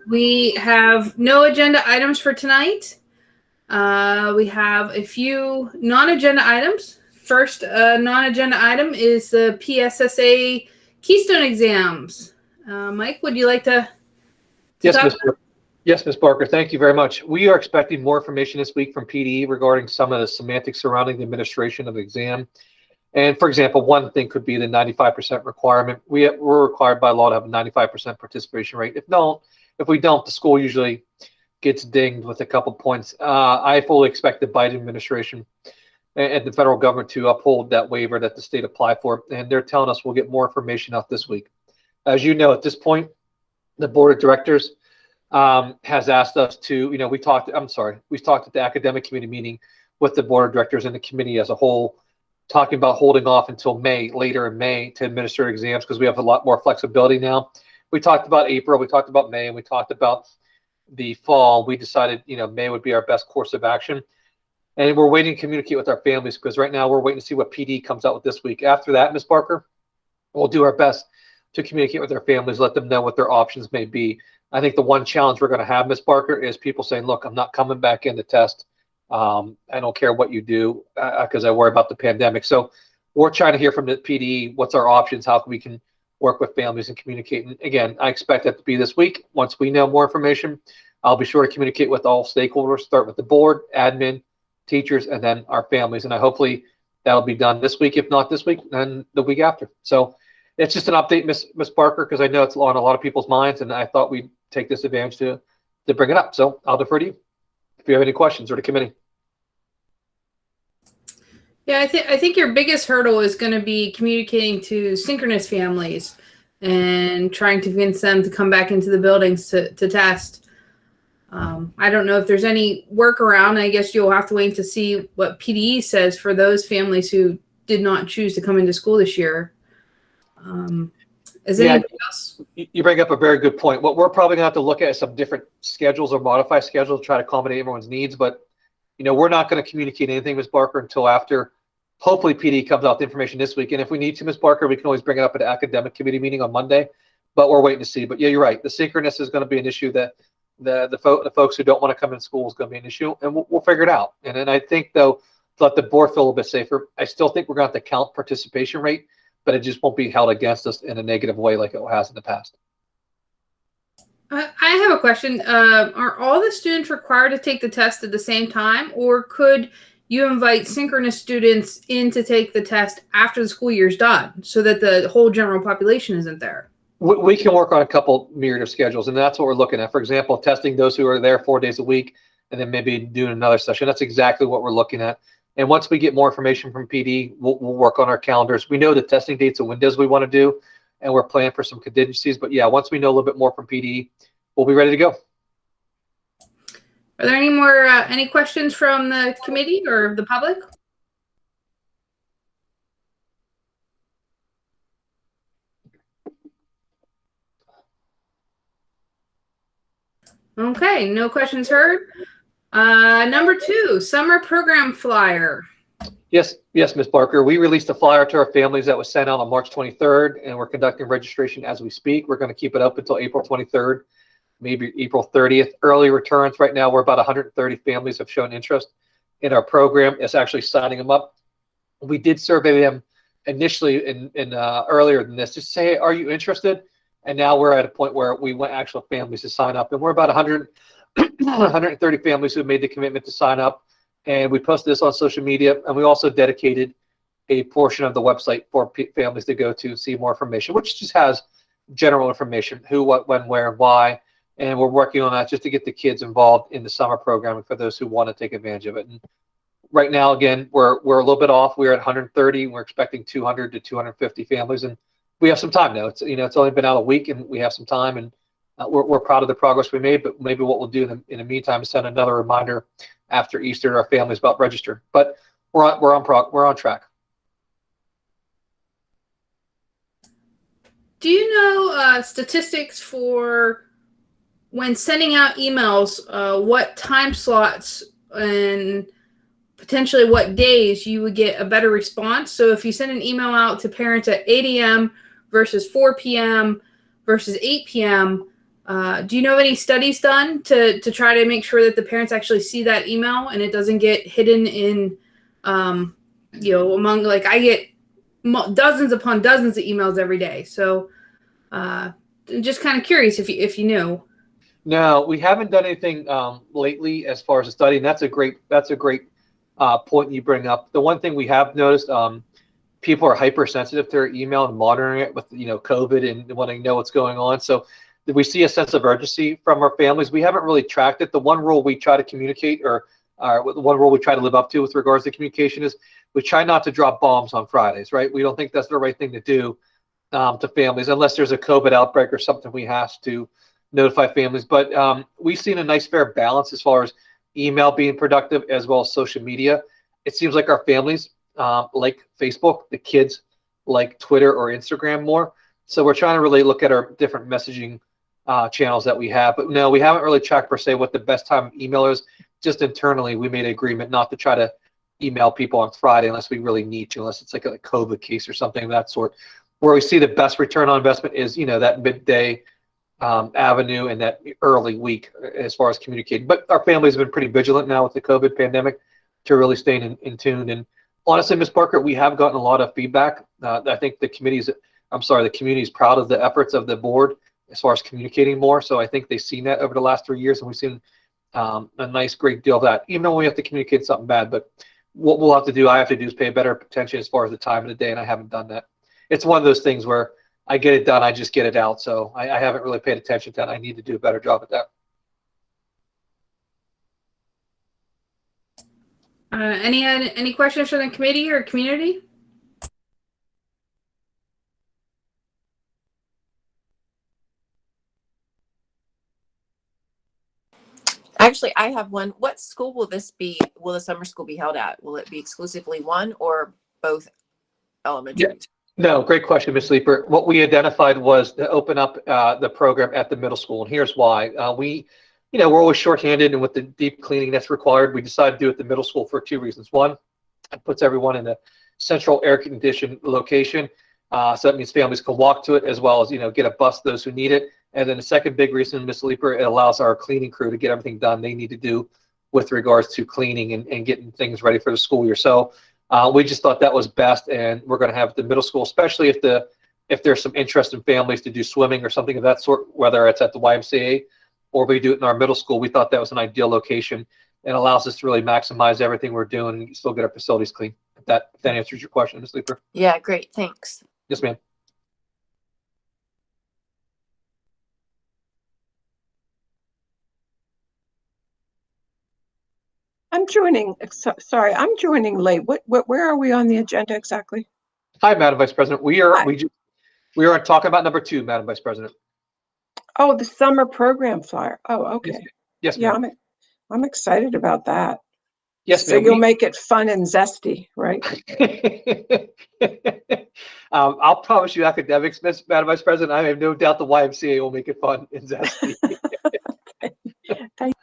We have no agenda items for tonight. We have a few non-agenda items. First non-agenda item is the Pssa Keystone exams. Mike, would you like to Yes, Ms. Barker. Thank you very much. We are expecting more information this week from PD regarding some of the semantics surrounding the administration of the exam. And for example, one thing could be the 95% requirement. We're required by law to have a 95% participation rate. If we don't, the school usually gets dinged with a couple points. I fully expect the Biden administration and the federal government to uphold that waiver that the state applied for. And they're telling us we'll get more information out this week. As you know, at this point, the board of directors has asked us to, we talked at the academic committee meeting with the board of directors and the committee as a whole, talking about holding off until later in May to administer exams because we have a lot more flexibility now. We talked about April, we talked about May, and we talked about the fall. We decided, May would be our best course of action. And we're waiting to communicate with our families because right now we're waiting to see what PD comes out with this week. After that, Ms. Barker, we'll do our best to communicate with their families, let them know what their options may be. I think the one challenge we're going to have, Ms. Barker, is people saying, look, I'm not coming back in to test. I don't care what you do because I worry about the pandemic. So we're trying to hear from the PD, what's our options, how we can work with families and communicate. And again, I expect that to be this week. Once we know more information, I'll be sure to communicate with all stakeholders, start with the board, admin, teachers, and then our families. And hopefully that'll be done this week. If not this week, then the week after. So it's just an update, Ms. Barker, because I know it's on a lot of people's minds, and I thought we'd take this advantage to bring it up. So I'll defer to you if you have any questions or the committee. Yeah, I think your biggest hurdle is going to be communicating to synchronous families and trying to convince them to come back into the buildings to test. I don't know if there's any workaround. I guess you'll have to wait to see what PDE says for those families who did not choose to come into school this year. Is anything else? You bring up a very good point. What we're probably going to have to look at is some different schedules or modify schedules to try to accommodate everyone's needs. But, we're not going to communicate anything, Ms. Barker, until after hopefully PD comes out with information this week. And if we need to, Ms. Barker, we can always bring it up at an academic committee meeting on Monday. But we're waiting to see. But yeah, you're right. The synchronous is going to be an issue that the folks who don't want to come in school is going to be an issue, and we'll figure it out. And then I think, though, to let the board feel a little bit safer, I still think we're going to have to count participation rate, but it just won't be held against us in a negative way like it has in the past. I have a question. Are all the students required to take the test at the same time, or could you invite synchronous students in to take the test after the school year's done so that the whole general population isn't there? We can work on a couple myriad of schedules, and that's what we're looking at. For example, testing those who are there 4 days a week, and then maybe doing another session. That's exactly what we're looking at. And once we get more information from PD, we'll work on our calendars. We know the testing dates and windows we want to do, and we're planning for some contingencies. But yeah, once we know a little bit more from PD, we'll be ready to go. Are there any questions from the committee or the public? Okay, no questions heard. Number 2, summer program flyer. Yes, Ms. Barker. We released a flyer to our families that was sent out on March 23rd, and we're conducting registration as we speak. We're going to keep it up until April 23rd, maybe April 30th. Early returns right now, we're about 130 families have shown interest in our program. It's actually signing them up. We did survey them initially earlier than this, just say, are you interested? And now we're at a point where we want actual families to sign up, and we're about 130 families who made the commitment to sign up. And we posted this on social media, and we also dedicated a portion of the website for families to go to see more information, which just has general information, who, what, when, where, and why. And we're working on that just to get the kids involved in the summer programming for those who want to take advantage of it. And right now, again, we're a little bit off. We're at 130. We're expecting 200 to 250 families, and we have some time now. It's only been out a week, and we have some time, and we're proud of the progress we made. But maybe what we'll do in the meantime is send another reminder after Easter to our families about register. But we're on track. Do you know statistics for when sending out emails, what time slots and potentially what days you would get a better response? So if you send an email out to parents at 8 a.m. versus 4 p.m. versus 8 p.m., Do you know of any studies done to try to make sure that the parents actually see that email and it doesn't get hidden in, among, like, I get dozens upon dozens of emails every day. So just kind of curious if you knew. No, we haven't done anything lately as far as a study, and that's a great point you bring up. The one thing we have noticed, people are hypersensitive to their email and monitoring it with COVID and wanting to know what's going on. So we see a sense of urgency from our families. We haven't really tracked it. The one rule we try to communicate, or the one rule we try to live up to with regards to communication, is we try not to drop bombs on Fridays, right? We don't think that's the right thing to do to families, unless there's a COVID outbreak or something we have to notify families. But we've seen a nice fair balance as far as email being productive as well as social media. It seems like our families like Facebook, the kids like Twitter or Instagram more. So we're trying to really look at our different messaging channels that we have. But no, we haven't really tracked per se what the best time of email is. Just internally, we made an agreement not to try to email people on Friday unless we really need to, unless it's like a COVID case or something of that sort. Where we see the best return on investment is, that midday avenue and that early week as far as communicating. But our family's been pretty vigilant now with the COVID pandemic to really stay in tune. And honestly, Ms. Parker, we have gotten a lot of feedback. I think the community is proud of the efforts of the board as far as communicating more. So I think they've seen that over the last 3 years, and we've seen a nice, great deal of that, even though we have to communicate something bad. But what we'll have to do, I have to do, is pay better attention as far as the time of the day, and I haven't done that. It's one of those things where I get it done, I just get it out. So I haven't really paid attention to that. I need to do a better job at that. Any questions from the committee or community? Actually, I have one. What school will this be? Will the summer school be held at? Will it be exclusively one or both elementary? Yeah. No, great question, Ms. Leeper. What we identified was to open up the program at the middle school, and here's why. We're always shorthanded, and with the deep cleaning that's required, we decided to do it at the middle school for 2 reasons. One, it puts everyone in a central air-conditioned location, so that means families can walk to it, as well as get a bus those who need it. And then the second big reason, Ms. Leeper, it allows our cleaning crew to get everything done they need to do with regards to cleaning and getting things ready for the school year. So we just thought that was best, and we're going to have the middle school, especially if there's some interest in families to do swimming or something of that sort, whether it's at the YMCA or we do it in our middle school. We thought that was an ideal location and allows us to really maximize everything we're doing and still get our facilities clean. If that answers your question, Ms. Leeper. Yeah, great. Thanks. Yes, ma'am. I'm joining. Sorry, I'm joining late. Where are we on the agenda exactly? Hi, Madam Vice President. We are talking about number 2, Madam Vice President. Oh, the summer program flyer. Oh, okay. Yes, ma'am. Yeah, I'm excited about that. Yes, so ma'am. You'll make it fun and zesty, right? I'll promise you academics, Madam Vice President. I have no doubt the YMCA will make it fun and zesty. Thank you.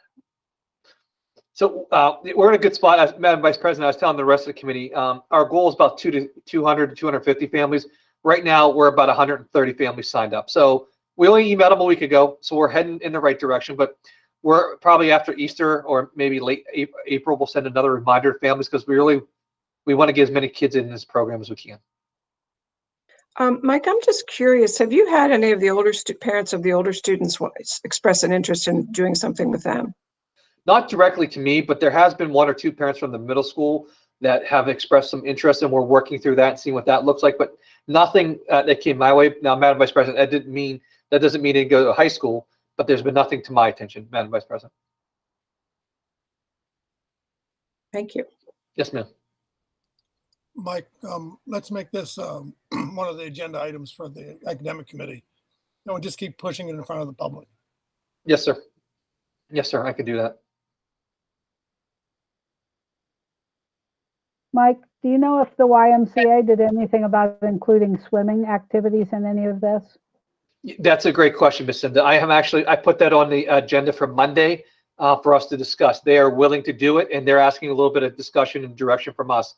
So we're in a good spot. As Madam Vice President, I was telling the rest of the committee, our goal is about 200 to 250 families. Right now, we're about 130 families signed up. So we only emailed them a week ago, so we're heading in the right direction. But we're probably after Easter or maybe late April, we'll send another reminder to families, because we want to get as many kids in this program as we can. Mike, I'm just curious. Have you had any of the parents of the older students express an interest in doing something with them? Not directly to me, but there has been 1 or 2 parents from the middle school that have expressed some interest, and we're working through that and seeing what that looks like. But nothing that came my way. Now, Madam Vice President, that doesn't mean it didn't go to high school, but there's been nothing to my attention, Madam Vice President. Thank you. Yes, ma'am. Mike, let's make this one of the agenda items for the academic committee. And just keep pushing it in front of the public. Yes, sir. Yes, sir. I could do that. Mike, do you know if the YMCA did anything about including swimming activities in any of this? That's a great question, Ms. Cinda. I put that on the agenda for Monday for us to discuss. They are willing to do it, and they're asking a little bit of discussion and direction from us.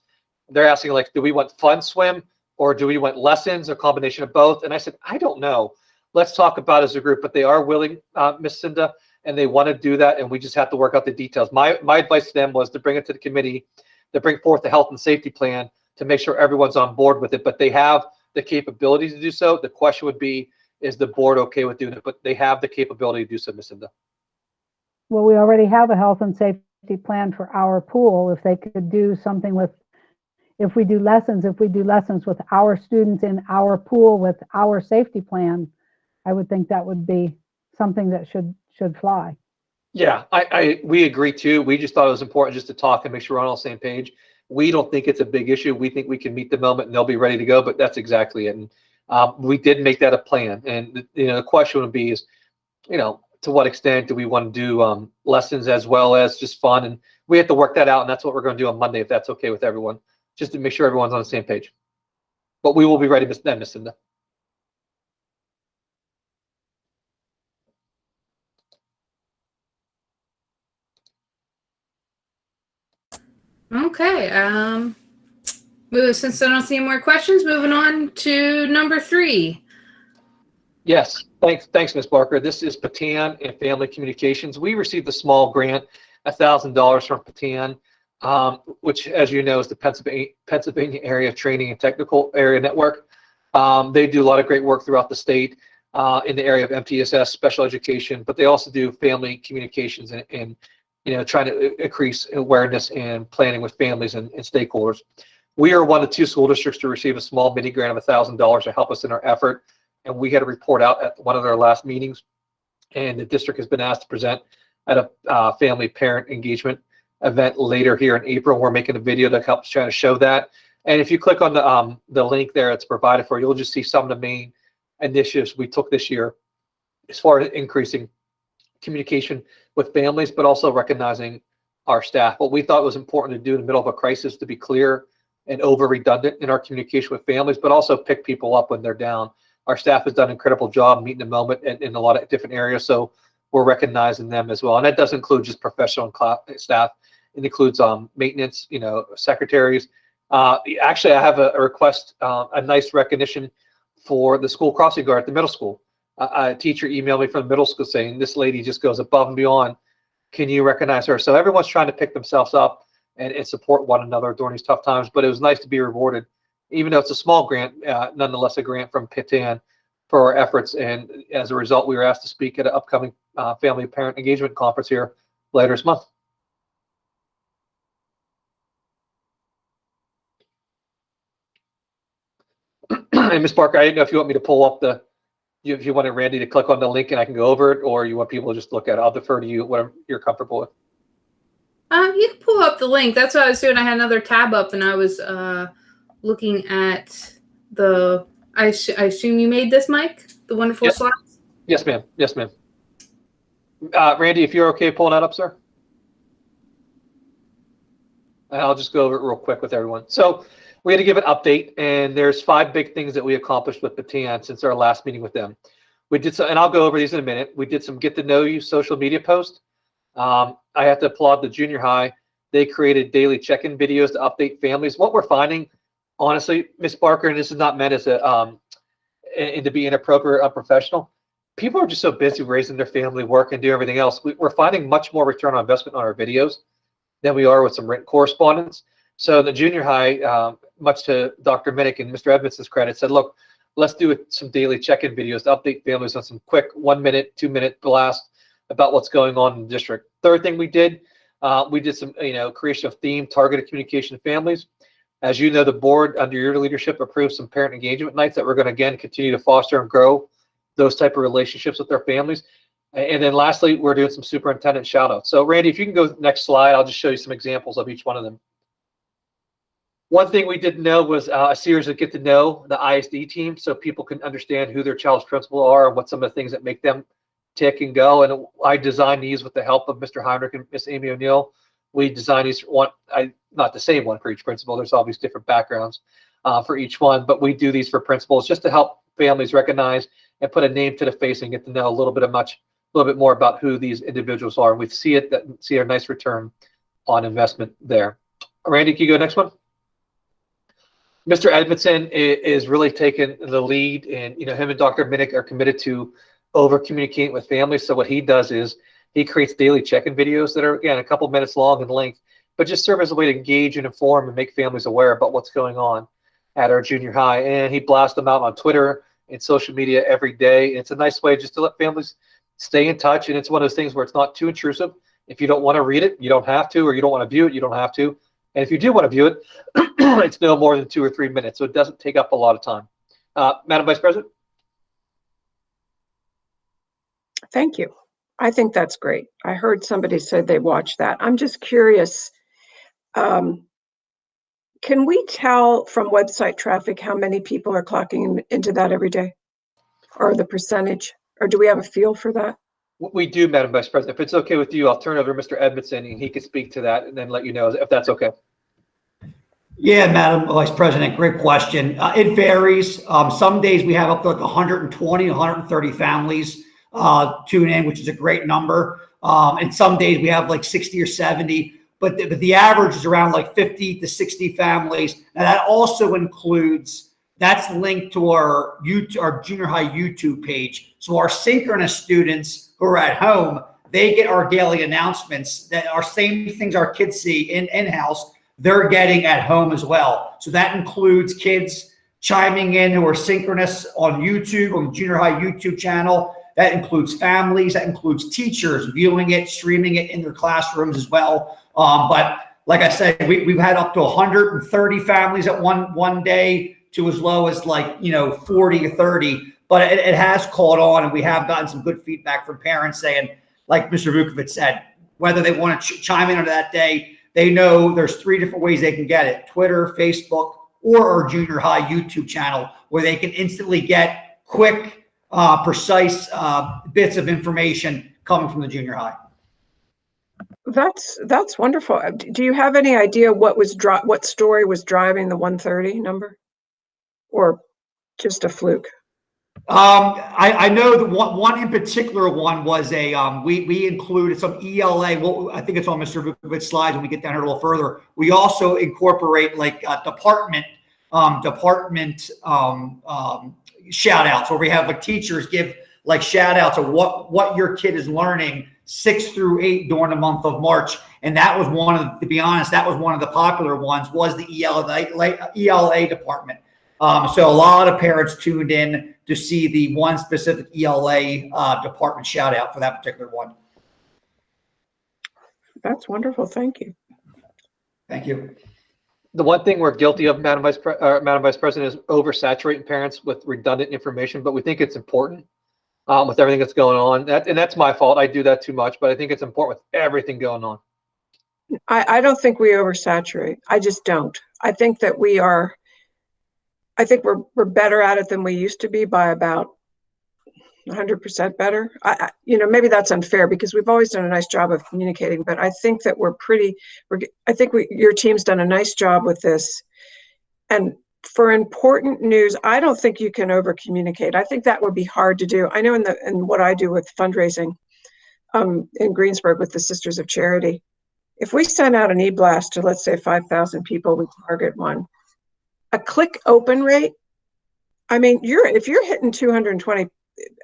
They're asking, like, do we want fun swim, or do we want lessons, or combination of both? And I said, I don't know. let's talk about as a group. But they are willing, Ms. Cinda, and they want to do that, and we just have to work out the details. My advice to them was to bring it to the committee, to bring forth the health and safety plan to make sure everyone's on board with it. But they have the capability to do so. The question would be, is the board okay with doing it? But they have the capability to do so, Ms. Cinda. Well, we already have a health and safety plan for our pool. If they could do something with, if we do lessons with our students in our pool with our safety plan, I would think that would be something that should fly. Yeah, we agree too. We just thought it was important just to talk and make sure we're on the same page. We don't think it's a big issue. We think we can meet the moment and they'll be ready to go, but that's exactly it. And we did make that a plan. And the question would be is, to what extent do we want to do lessons as well as just fun? And we have to work that out, and that's what we're going to do on Monday, if that's okay with everyone, just to make sure everyone's on the same page. But we will be ready then, Ms. Cinda. Okay. Since I don't see any more questions, moving on to number 3. Yes, thanks, Ms. Barker. This is Patan and Family Communications. We received a small grant, $1,000 from Patan, which, as you know, is the Pennsylvania Area Training and Technical Area Network. They do a lot of great work throughout the state in the area of MTSS, special education, but they also do family communications and trying to increase awareness and planning with families and stakeholders. We are one of 2 school districts to receive a small mini grant of $1,000 to help us in our effort. And we had a report out at one of their last meetings, and the district has been asked to present at a family parent engagement event later here in April. We're making a video that helps try to show that. And if you click on the link there, it's provided for you. You'll just see some of the main initiatives we took this year as far as increasing communication with families, but also recognizing our staff. What we thought was important to do in the middle of a crisis, to be clear and over redundant in our communication with families, but also pick people up when they're down. Our staff has done an incredible job meeting the moment in a lot of different areas, so we're recognizing them as well. And that does include just professional staff. It includes maintenance, secretaries. Actually, I have a request, a nice recognition for the school crossing guard at the middle school. A teacher emailed me from the middle school saying, this lady just goes above and beyond. Can you recognize her? So everyone's trying to pick themselves up and support one another during these tough times, but it was nice to be rewarded. Even though it's a small grant, nonetheless a grant from Patan for our efforts. And as a result, we were asked to speak at an upcoming family parent engagement conference here later this month. And Ms. Barker, I didn't know if you want me to pull up if you wanted Randy to click on the link and I can go over it, or you want people to just look at it. I'll defer to you, whatever you're comfortable with. You can pull up the link. That's what I was doing. I had another tab up and I was looking at I assume you made this, Mike? The wonderful slides? Yes, ma'am. Yes, ma'am. Randy, if you're okay pulling that up, sir. I'll just go over it real quick with everyone. So we had to give an update, and there's 5 big things that we accomplished with Patan since our last meeting with them. We did and I'll go over these in a minute. We did some get to know you social media posts. I have to applaud the junior high. They created daily check-in videos to update families. What we're finding, honestly, Ms. Barker, and this is not meant as and to be inappropriate or unprofessional, people are just so busy raising their family, work, and do everything else. We're finding much more return on investment on our videos than we are with some written correspondence. So the junior high, much to Dr. Minnick and Mr. Edmondson's credit, said, look, let's do some daily check-in videos to update families on some quick 1-minute, 2-minute blast about what's going on in the district. Third thing we did some creation of themed targeted communication to families. As you know, the board under your leadership approved some parent engagement nights that we're going to again continue to foster and grow those type of relationships with their families. And then lastly, we're doing some superintendent shout outs. So Randy, if you can go to the next slide, I'll just show you some examples of each one of them. One thing we didn't know was a series of get to know the ISD team so people can understand who their child's principal are and what some of the things that make them tick and go. And I designed these with the help of Mr. Heinrich and Miss Amy O'Neill. We designed these not the same one for each principal. There's all these different backgrounds for each one, but we do these for principals just to help families recognize and put a name to the face and get to know a little bit more about who these individuals are. And we see a nice return on investment there. Randy, can you go next one? Mr. Edmondson is really taking the lead, and him and Dr. Minnick are committed to over communicating with families. So what he does is he creates daily check-in videos that are, again, a couple minutes long in length, but just serve as a way to engage and inform and make families aware about what's going on at our junior high. And he blasts them out on Twitter and social media every day. And it's a nice way just to let families stay in touch. And it's one of those things where it's not too intrusive. If you don't want to read it, you don't have to, or you don't want to view it, you don't have to. And if you do want to view it, it's no more than 2 or 3 minutes, so it doesn't take up a lot of time. Madam Vice President? Thank you. I think that's great. I heard somebody say they watched that. I'm just curious. Can we tell from website traffic how many people are clocking into that every day, or the percentage, or do we have a feel for that? We do, Madam Vice President. If it's okay with you, I'll turn it over to Mr. Edmondson, and he can speak to that and then let you know if that's okay. Yeah, Madam Vice President, great question. It varies. Some days we have up to like 120, 130 families tune in, which is a great number. And some days we have like 60 or 70, but the average is around like 50 to 60 families. And that also includes, that's linked to our junior high YouTube page. So our synchronous students who are at home, they get our daily announcements that are same things our kids see in-house, they're getting at home as well. So that includes kids chiming in who are synchronous on YouTube, on the junior high YouTube channel. That includes families, that includes teachers viewing it, streaming it in their classrooms as well. But like I said, we've had up to 130 families at one day to as low as 40 or 30. But it has caught on, and we have gotten some good feedback from parents saying, like Mr. Vukovic said, whether they want to chime in on that day, they know there's 3 different ways they can get it: Twitter, Facebook, or our junior high YouTube channel, where they can instantly get quick, precise bits of information coming from the junior high. That's wonderful. Do you have any idea what story was driving the 130 number, or just a fluke? I know that one in particular one was we included some ELA. Well, I think it's on Mr. Vukovic's slides when we get down here a little further. We also incorporate department shout outs, where we have teachers give shout outs of what your kid is learning 6 through 8 during the month of March. And that was to be honest, that was one of the popular ones, was the ELA department. So a lot of parents tuned in to see the one specific ELA department shout out for that particular one. That's wonderful. Thank you. Thank you. The one thing we're guilty of, Madam Vice President, is oversaturating parents with redundant information, but we think it's important with everything that's going on. And that's my fault. I do that too much, but I think it's important with everything going on. I don't think we oversaturate. I just don't. I think that we're better at it than we used to be by about 100% better. Maybe that's unfair because we've always done a nice job of communicating, but I think that your team's done a nice job with this. And for important news, I don't think you can over communicate. I think that would be hard to do. I know in what I do with fundraising in Greensburg with the Sisters of Charity, if we send out an e-blast to, let's say, 5,000 people, we target one. A click open rate, if you're hitting 220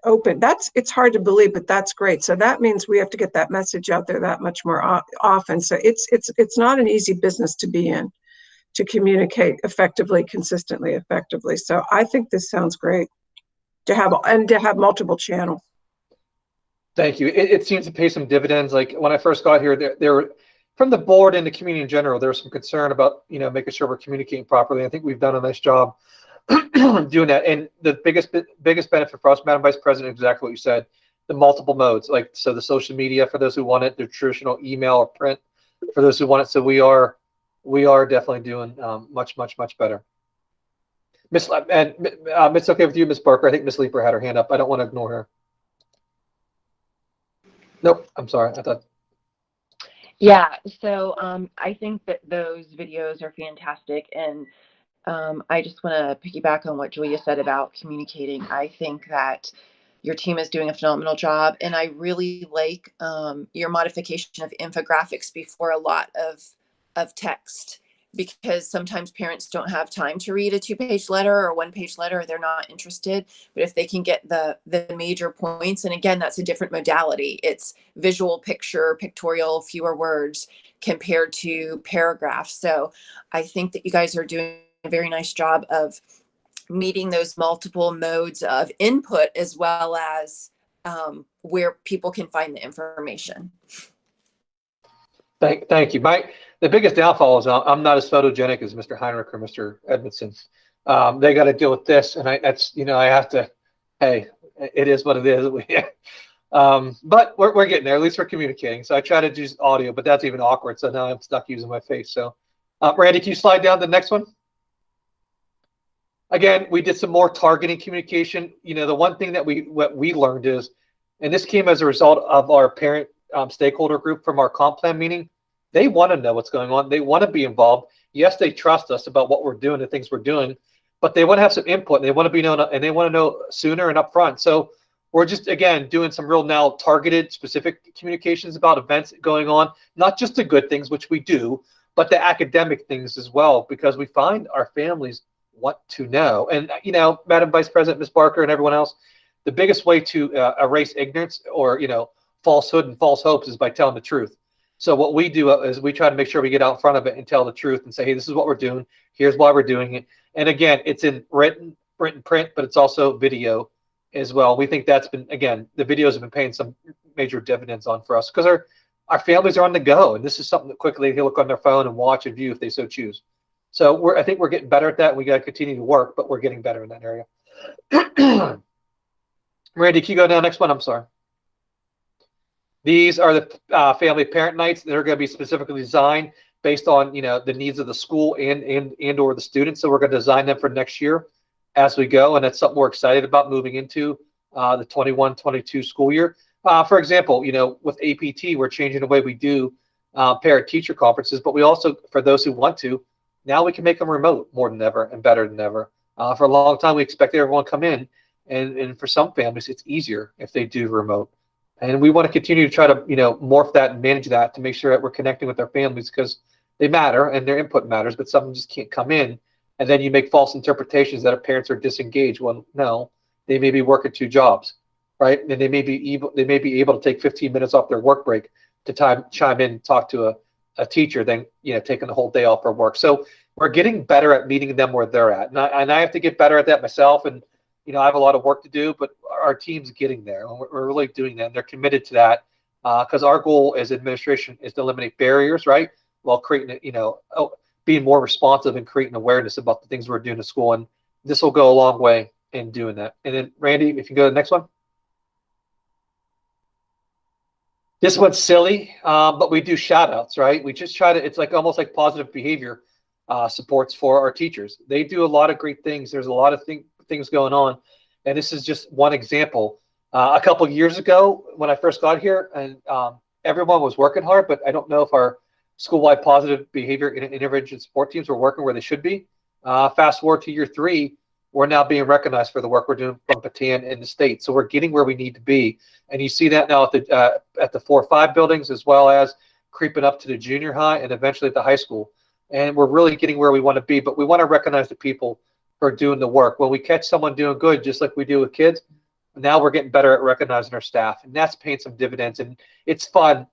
open, it's hard to believe, but that's great. So that means we have to get that message out there that much more often. So it's not an easy business to be in, to communicate effectively, consistently, effectively. So I think this sounds great to have multiple channels. Thank you. It seems to pay some dividends. Like when I first got here, there from the board and the community in general, there was some concern about making sure we're communicating properly. I think we've done a nice job doing that. And the biggest benefit for us, Madam Vice President, exactly what you said: the multiple modes. So the social media for those who want it, the traditional email or print for those who want it. So we are definitely doing much better. It's okay with you, Miss Barker. I think Miss Leeper had her hand up. I don't want to ignore her. Nope, I'm sorry. I thought. Yeah, so I think that those videos are fantastic, and I just want to piggyback on what Julia said about communicating. I think that your team is doing a phenomenal job, and I really like your modification of infographics before a lot of text. because sometimes parents don't have time to read a 2-page letter or a 1-page letter, or they're not interested. But if they can get the major points, and again, that's a different modality. It's visual, picture, pictorial, fewer words compared to paragraphs. So I think that you guys are doing a very nice job of meeting those multiple modes of input, as well as where people can find the information. Thank you. The biggest downfall is I'm not as photogenic as Mr. Heinrich or Mr. Edmondson. They got to deal with this, and I have to. Hey, it is what it is. But we're getting there. At least we're communicating. So I try to use audio, but that's even awkward. So now I'm stuck using my face. So, Randy, can you slide down to the next one? Again, we did some more targeting communication. The one thing that what we learned is, and this came as a result of our parent stakeholder group from our comp plan meeting, they want to know what's going on. They want to be involved. Yes, they trust us about what we're doing, the things we're doing, but they want to have some input. And they want to be known, and they want to know sooner and upfront. So we're just, again, doing some real now targeted, specific communications about events going on, not just the good things, which we do, but the academic things as well, because we find our families want to know. And, Madam Vice President, Ms. Barker, and everyone else, the biggest way to erase ignorance or, falsehood and false hopes is by telling the truth. So what we do is we try to make sure we get out in front of it and tell the truth and say, hey, this is what we're doing. Here's why we're doing it. And again, it's in written print, but it's also video as well. We think that's been, again, the videos have been paying some major dividends on for us, because our families are on the go. And this is something that quickly they can look on their phone and watch and view if they so choose. So I think we're getting better at that. We got to continue to work, but we're getting better in that area. Randy, can you go down next one? I'm sorry. These are the family parent nights that are going to be specifically designed based on the needs of the school and or the students. So we're going to design them for next year as we go, and that's something we're excited about moving into the 21-22 school year. For example, with APT, we're changing the way we do parent-teacher conferences, but we also, for those who want to, now we can make them remote more than ever and better than ever. For a long time, we expected everyone to come in, and for some families, it's easier if they do remote. And we want to continue to try to, morph that and manage that to make sure that we're connecting with our families, because they matter and their input matters, but some just can't come in. And then you make false interpretations that our parents are disengaged. Well, no, they may be working 2 jobs, right? And they may be able to take 15 minutes off their work break to chime in and talk to a teacher than, taking the whole day off for work. So we're getting better at meeting them where they're at. And I have to get better at that myself. And, I have a lot of work to do, but our team's getting there. And we're really doing that. And they're committed to that, because our goal as administration is to eliminate barriers, right? While creating, being more responsive and creating awareness about the things we're doing at school. And this will go a long way in doing that. And then, Randy, if you go to the next one. This one's silly, but we do shout outs, right? We just try to, it's like almost like positive behavior supports for our teachers. They do a lot of great things. There's a lot of things going on. And this is just one example. A couple of years ago, when I first got here, and everyone was working hard, but I don't know if our school-wide positive behavior intervention support teams were working where they should be. Fast forward to year 3, we're now being recognized for the work we're doing from Patan in the state. So we're getting where we need to be. And you see that now at the 4 or 5 buildings, as well as creeping up to the junior high and eventually at the high school. And we're really getting where we want to be, but we want to recognize the people who are doing the work. When we catch someone doing good, just like we do with kids, now we're getting better at recognizing our staff, and that's paying some dividends. And it's fun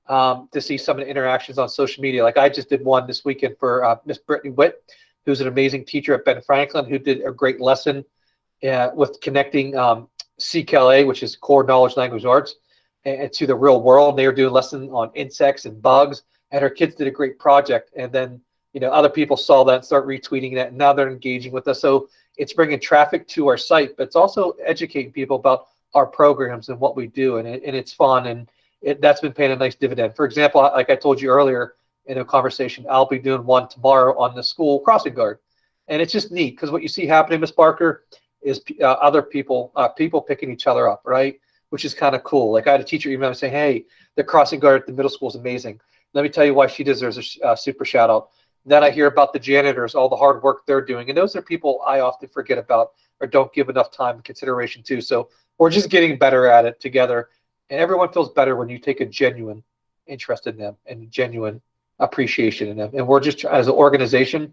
to see some of the interactions on social media. Like I just did one this weekend for Miss Brittany Witt, who's an amazing teacher at Ben Franklin, who did a great lesson with connecting CKLA, which is Core Knowledge Language Arts, and to the real world. They were doing lessons on insects and bugs, and her kids did a great project. And then, other people saw that and start retweeting that, and now they're engaging with us. So it's bringing traffic to our site, but it's also educating people about our programs and what we do, and it's fun, and that's been paying a nice dividend. For example, like I told you earlier in a conversation, I'll be doing one tomorrow on the school crossing guard, and it's just neat because what you see happening, Ms. Barker, is other people picking each other up, right? Which is kind of cool. Like I had a teacher email me saying, "Hey, the crossing guard at the middle school is amazing. Let me tell you why she deserves a super shout out." Then I hear about the janitors, all the hard work they're doing. And those are people I often forget about or don't give enough time and consideration to. So we're just getting better at it together. And everyone feels better when you take a genuine interest in them and genuine appreciation in them. And we're just, as an organization,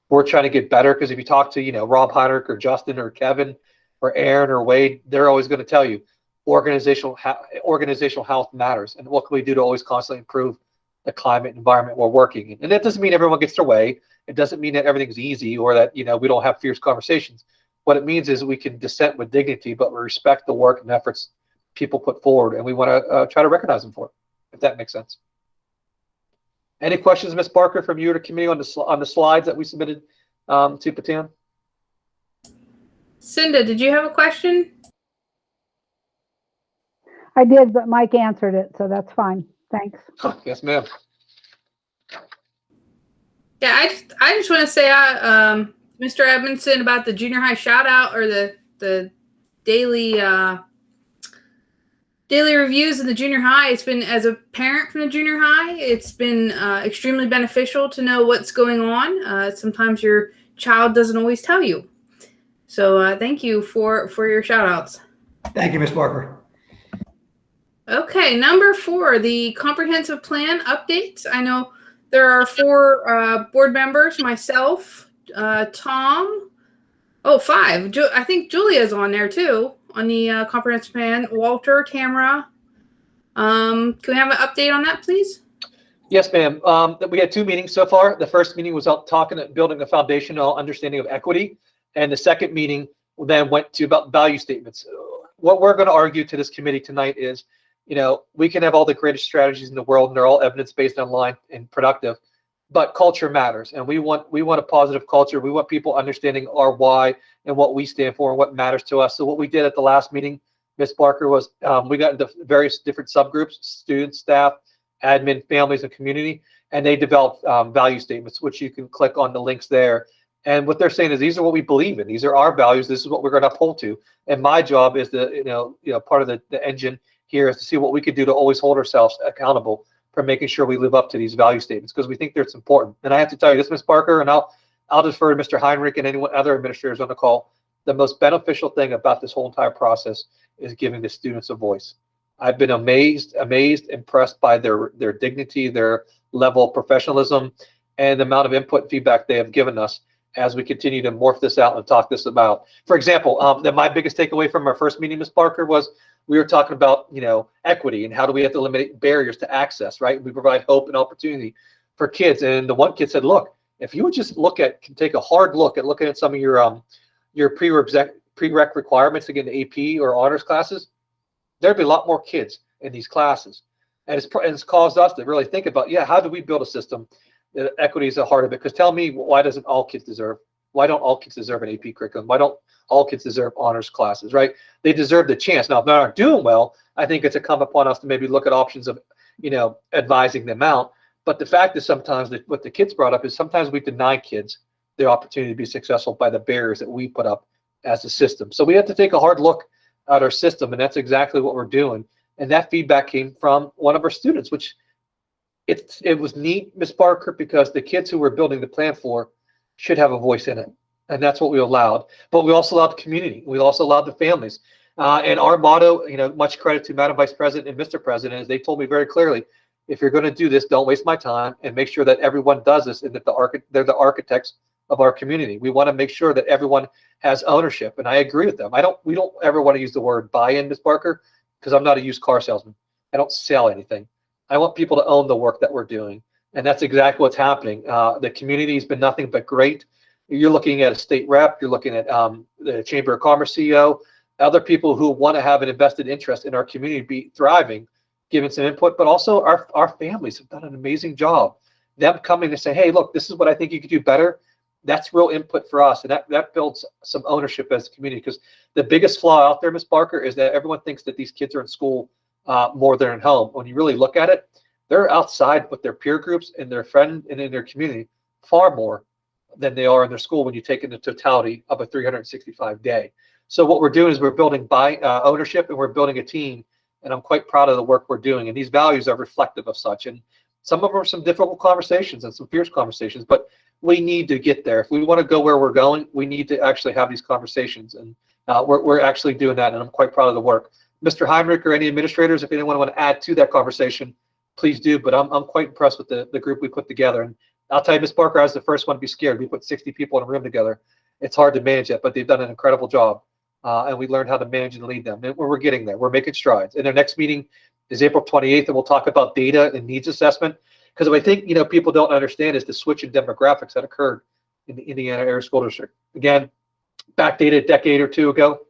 we're trying to get better, because if you talk to, Rob Heinrich or Justin or Kevin or Aaron or Wade, they're always going to tell you organizational health matters. And what can we do to always constantly improve the climate environment we're working in? And that doesn't mean everyone gets their way. It doesn't mean that everything's easy or that, we don't have fierce conversations. What it means is we can dissent with dignity, but we respect the work and efforts people put forward, and we want to try to recognize them for it, if that makes sense. Any questions, Ms. Barker, from you or the committee on the slides that we submitted to Patan? Cinda, did you have a question? I did, but Mike answered it, so that's fine. Thanks. Yes, ma'am. Yeah, I just want to say, Mr. Edmondson, about the junior high shout out, or the daily reviews in the junior high. It's been, as a parent from the junior high, it's been extremely beneficial to know what's going on. Sometimes your child doesn't always tell you. So thank you for your shout outs. Thank you, Ms. Barker. Okay, number 4, the comprehensive plan updates. I know there are 4 board members, myself, Tom, 5. I think Julia's on there too, on the comprehensive plan. Walter, Tamara. Can we have an update on that, please? Yes, ma'am. We had 2 meetings so far. The first meeting was building a foundational understanding of equity, and the second meeting then went to about value statements. What we're going to argue to this committee tonight is, we can have all the greatest strategies in the world, and they're all evidence-based, online, and productive, but culture matters, and we want a positive culture. We want people understanding our why and what we stand for and what matters to us. So what we did at the last meeting, Ms. Barker, was we got into various different subgroups: students, staff, admin, families, and community, and they developed value statements, which you can click on the links there. And what they're saying is, these are what we believe in. These are our values. This is what we're going to uphold to. And my job is part of the engine here is to see what we could do to always hold ourselves accountable for making sure we live up to these value statements, because we think that's important. And I have to tell you this, Ms. Barker, and I'll defer to Mr. Heinrich and anyone other administrators on the call. The most beneficial thing about this whole entire process is giving the students a voice. I've been amazed, impressed by their dignity, their level of professionalism, and the amount of input and feedback they have given us as we continue to morph this out and talk this about. For example, my biggest takeaway from our first meeting, Ms. Barker, was we were talking about, equity and how do we have to eliminate barriers to access, right? We provide hope and opportunity for kids. And the one kid said, look, if you would just take a hard look at looking at some of your prereq requirements to get into AP or honors classes, there'd be a lot more kids in these classes. And it's caused us to really think about, how do we build a system that equity is the heart of it? Because tell me, why don't all kids deserve an AP curriculum? Why don't all kids deserve honors classes, right? They deserve the chance. Now, if they're not doing well, I think it's incumbent upon us to maybe look at options of, advising them out. But the fact is, sometimes what the kids brought up is sometimes we deny kids the opportunity to be successful by the barriers that we put up as a system. So we have to take a hard look at our system, and that's exactly what we're doing. And that feedback came from one of our students, which it was neat, Ms. Barker, because the kids who we're building the plan for should have a voice in it. And that's what we allowed. But we also allowed the community. We also allowed the families. And our motto, much credit to Madam Vice President and Mr. President, is they told me very clearly, if you're going to do this, don't waste my time, and make sure that everyone does this, and that they're the architects of our community. We want to make sure that everyone has ownership. And I agree with them. We don't ever want to use the word buy-in, Ms. Barker, because I'm not a used car salesman. I don't sell anything. I want people to own the work that we're doing. And that's exactly what's happening. The community has been nothing but great. You're looking at a state rep, you're looking at the Chamber of Commerce CEO, other people who want to have an invested interest in our community be thriving, giving some input, but also our families have done an amazing job. Them coming to say, hey, look, this is what I think you could do better. That's real input for us. And that builds some ownership as a community, because the biggest flaw out there, Ms. Barker, is that everyone thinks that these kids are in school more than at home. When you really look at it, they're outside with their peer groups and their friend and in their community far more than they are in their school when you take in the totality of a 365 day. So what we're doing is we're building ownership, and we're building a team. And I'm quite proud of the work we're doing. And these values are reflective of such. And some of them are some difficult conversations and some fierce conversations, but we need to get there. If we want to go where we're going, we need to actually have these conversations. And we're actually doing that. And I'm quite proud of the work. Mr. Heinrich or any administrators, if anyone want to add to that conversation, please do. But I'm quite impressed with the group we put together. And I'll tell you, Ms. Barker, I was the first one to be scared. We put 60 people in a room together. It's hard to manage it, but they've done an incredible job. And we learned how to manage and lead them. And we're getting there. We're making strides. And our next meeting is April 28th, and we'll talk about data and needs assessment. Because I think, people don't understand is the switch in demographics that occurred in the Indiana Area School District. Again, backdated a decade or two ago,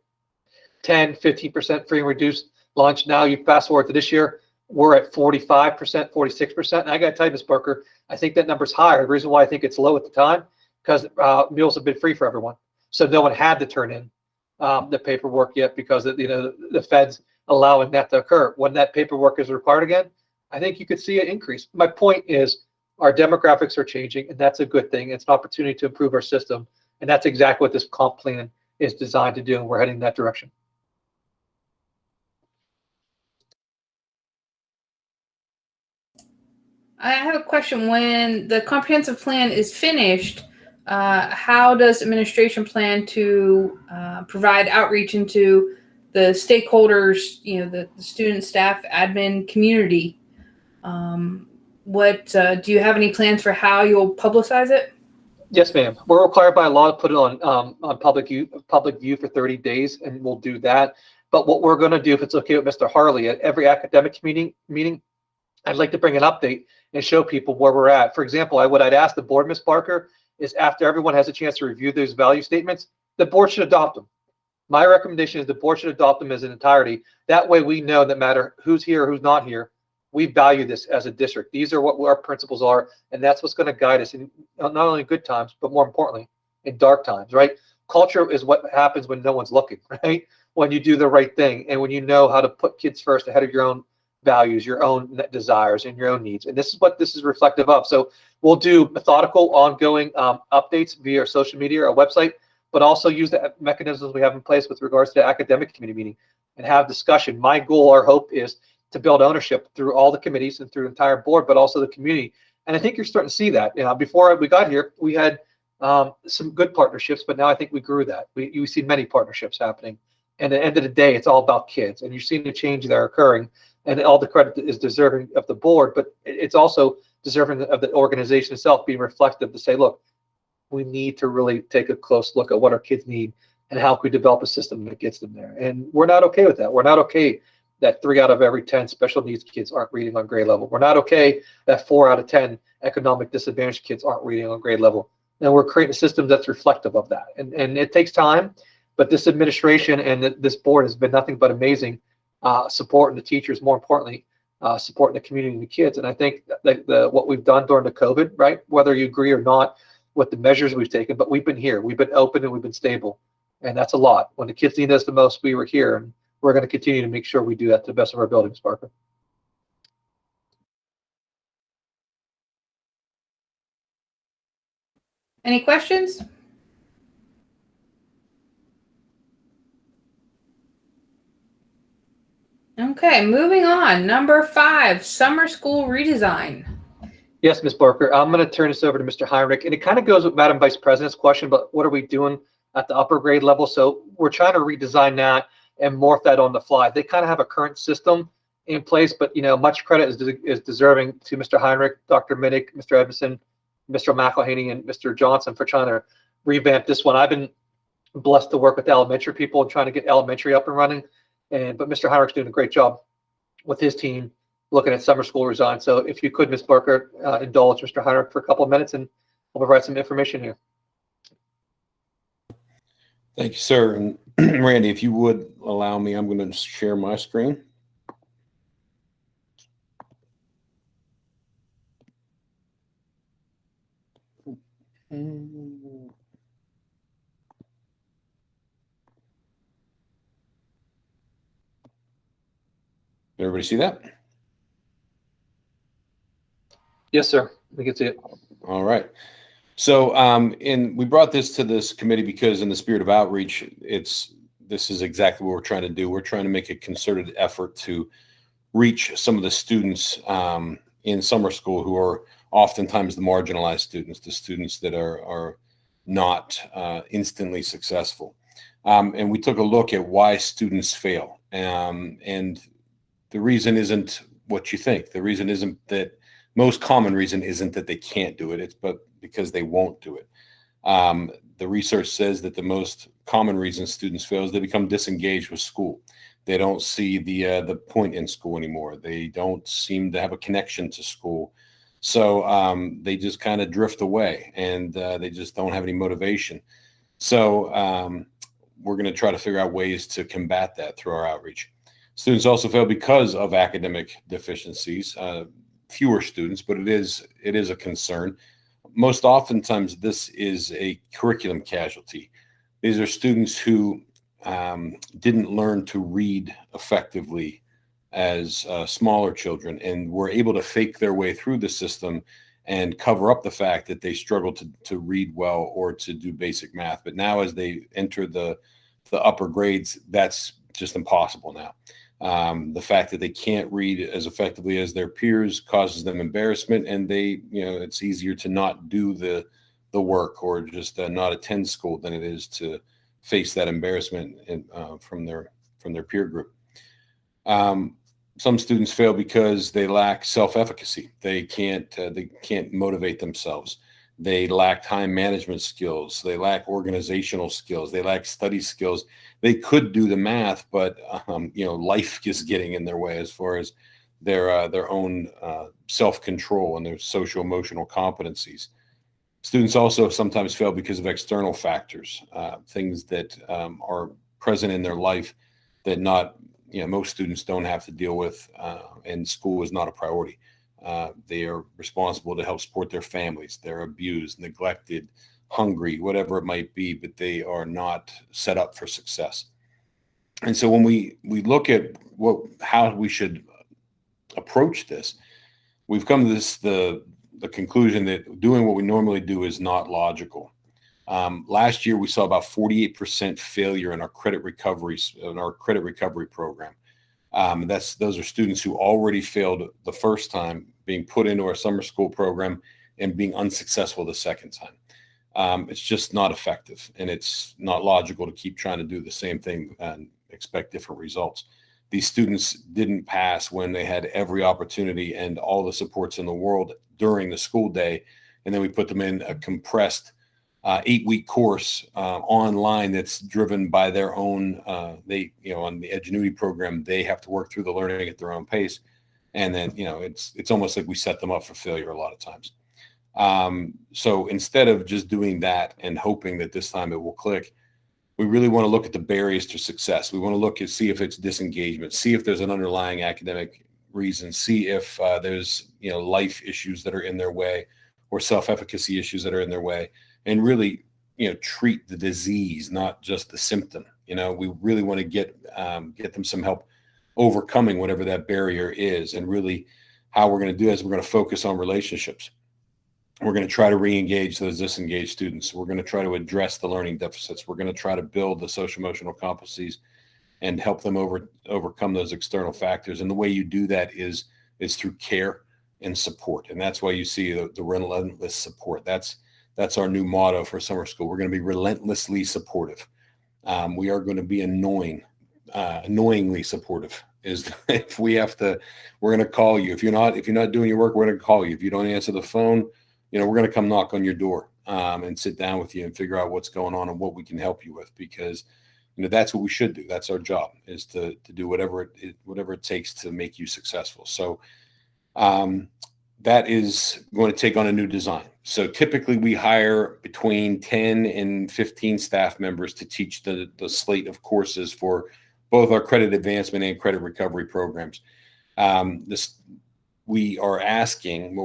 10, 15% free and reduced lunch. Now you fast forward to this year, we're at 45%, 46%. And I got to tell you, Ms. Barker, I think that number's higher. The reason why I think it's low at the time, because meals have been free for everyone. So no one had to turn in the paperwork yet because of, the feds allowing that to occur. When that paperwork is required again, I think you could see an increase. My point is our demographics are changing, and that's a good thing. It's an opportunity to improve our system. And that's exactly what this comp plan is designed to do. And we're heading in that direction. I have a question. When the comprehensive plan is finished, how does administration plan to provide outreach into the stakeholders, the student, staff, admin, community? Do you have any plans for how you'll publicize it? Yes, ma'am. We're required by law to put it on public view for 30 days, and we'll do that. But what we're going to do, if it's okay with Mr. Harley, at every academic meeting, I'd like to bring an update and show people where we're at. For example, I'd ask the board, Ms. Barker, is after everyone has a chance to review those value statements, the board should adopt them. My recommendation is the board should adopt them as an entirety. That way we know that no matter who's here or who's not here, we value this as a district. These are what our principles are, and that's what's going to guide us in not only good times, but more importantly, in dark times, right? Culture is what happens when no one's looking, right? When you do the right thing and when you know how to put kids first ahead of your own values, your own desires, and your own needs. And this is what this is reflective of. So we'll do methodical, ongoing updates via our social media, our website, but also use the mechanisms we have in place with regards to the academic committee meeting and have discussion. My goal, our hope is to build ownership through all the committees and through the entire board, but also the community. And I think you're starting to see that. Before we got here, we had some good partnerships, but now I think we grew that. You see many partnerships happening. And at the end of the day, it's all about kids. And you're seeing the change that are occurring. And all the credit is deserving of the board, but it's also deserving of the organization itself being reflective to say, look, we need to really take a close look at what our kids need and how can we develop a system that gets them there. And we're not okay with that. We're not okay that 3 out of every 10 special needs kids aren't reading on grade level. We're not okay that 4 out of 10 economic disadvantaged kids aren't reading on grade level. And we're creating a system that's reflective of that. And it takes time, but this administration and this board has been nothing but amazing, supporting the teachers, more importantly, supporting the community and the kids. And I think that what we've done during the COVID, right, whether you agree or not with the measures we've taken, but we've been here, we've been open, and we've been stable. And that's a lot. When the kids need us the most, we were here. And we're going to continue to make sure we do that to the best of our abilities, Parker. Any questions? Okay, moving on. Number 5, summer school redesign. Yes, Ms. Barker. I'm going to turn this over to Mr. Heinrich. And it kind of goes with Madam Vice President's question, but what are we doing at the upper grade level? So we're trying to redesign that and morph that on the fly. They kind of have a current system in place, but much credit is deserving to Mr. Heinrich, Dr. Minnick, Mr. Edmondson, Mr. McElhaney, and Mr. Johnson for trying to revamp this one. I've been blessed to work with elementary people and trying to get elementary up and running. But Mr. Heinrich's doing a great job with his team looking at summer school redesign. So if you could, Ms. Barker, indulge Mr. Heinrich for a couple of minutes, and I'll provide some information here. Thank you, sir. And Randy, if you would allow me, I'm going to share my screen. Everybody see that? Yes, sir. We can see it. All right. So, and we brought this to this committee because in the spirit of outreach, this is exactly what we're trying to do. We're trying to make a concerted effort to reach some of the students in summer school who are oftentimes the marginalized students, the students that are not instantly successful. And we took a look at why students fail. And the reason isn't what you think. The reason isn't that most common reason isn't that they can't do it. It's but because they won't do it. The research says that the most common reason students fail is they become disengaged with school. They don't see the point in school anymore. They don't seem to have a connection to school. So they just kind of drift away, and they just don't have any motivation. So we're going to try to figure out ways to combat that through our outreach. Students also fail because of academic deficiencies. Fewer students, but it is a concern. Most oftentimes, this is a curriculum casualty. These are students who didn't learn to read effectively as smaller children, and were able to fake their way through the system and cover up the fact that they struggle to read well or to do basic math. But now, as they enter the upper grades, that's just impossible now. The fact that they can't read as effectively as their peers causes them embarrassment, and it's easier to not do the work or just not attend school than it is to face that embarrassment from their peer group. Some students fail because they lack self-efficacy. They can't motivate themselves. They lack time management skills. They lack organizational skills. They lack study skills. They could do the math, but life is getting in their way as far as their own self-control and their social emotional competencies. Students also sometimes fail because of external factors, things that are present in their life that most students don't have to deal with, and school is not a priority. They are responsible to help support their families. They're abused, neglected, hungry, whatever it might be, but they are not set up for success. And so when we look at how we should approach this, we've come to the conclusion that doing what we normally do is not logical. Last year, we saw about 48% failure in our credit recovery program. Those are students who already failed the first time, being put into our summer school program and being unsuccessful the second time. It's just not effective, and it's not logical to keep trying to do the same thing and expect different results. These students didn't pass when they had every opportunity and all the supports in the world during the school day, and then we put them in a compressed 8-week course online that's driven by their own. On the Edgenuity program, they have to work through the learning at their own pace, and then it's almost like we set them up for failure a lot of times. So instead of just doing that and hoping that this time it will click, we really want to look at the barriers to success. We want to look and see if it's disengagement, see if there's an underlying academic reason, see if there's life issues that are in their way or self-efficacy issues that are in their way, and really treat the disease, not just the symptom. We really want to get them some help overcoming whatever that barrier is. And really how we're going to do is we're going to focus on relationships. We're going to try to re-engage those disengaged students. We're going to try to address the learning deficits. We're going to try to build the social emotional competencies and help them overcome those external factors. And the way you do that is through care and support. And that's why you see the relentless support. That's our new motto for summer school. We're going to be relentlessly supportive. We are going to be annoyingly supportive. If we have to, we're going to call you. If you're not doing your work, we're going to call you. If you don't answer the phone, we're going to come knock on your door and sit down with you and figure out what's going on and what we can help you with, because that's what we should do. That's our job, is to do whatever it takes to make you successful. So that is going to take on a new design. So typically we hire between 10 and 15 staff members to teach the slate of courses for both our credit advancement and credit recovery programs. We're asking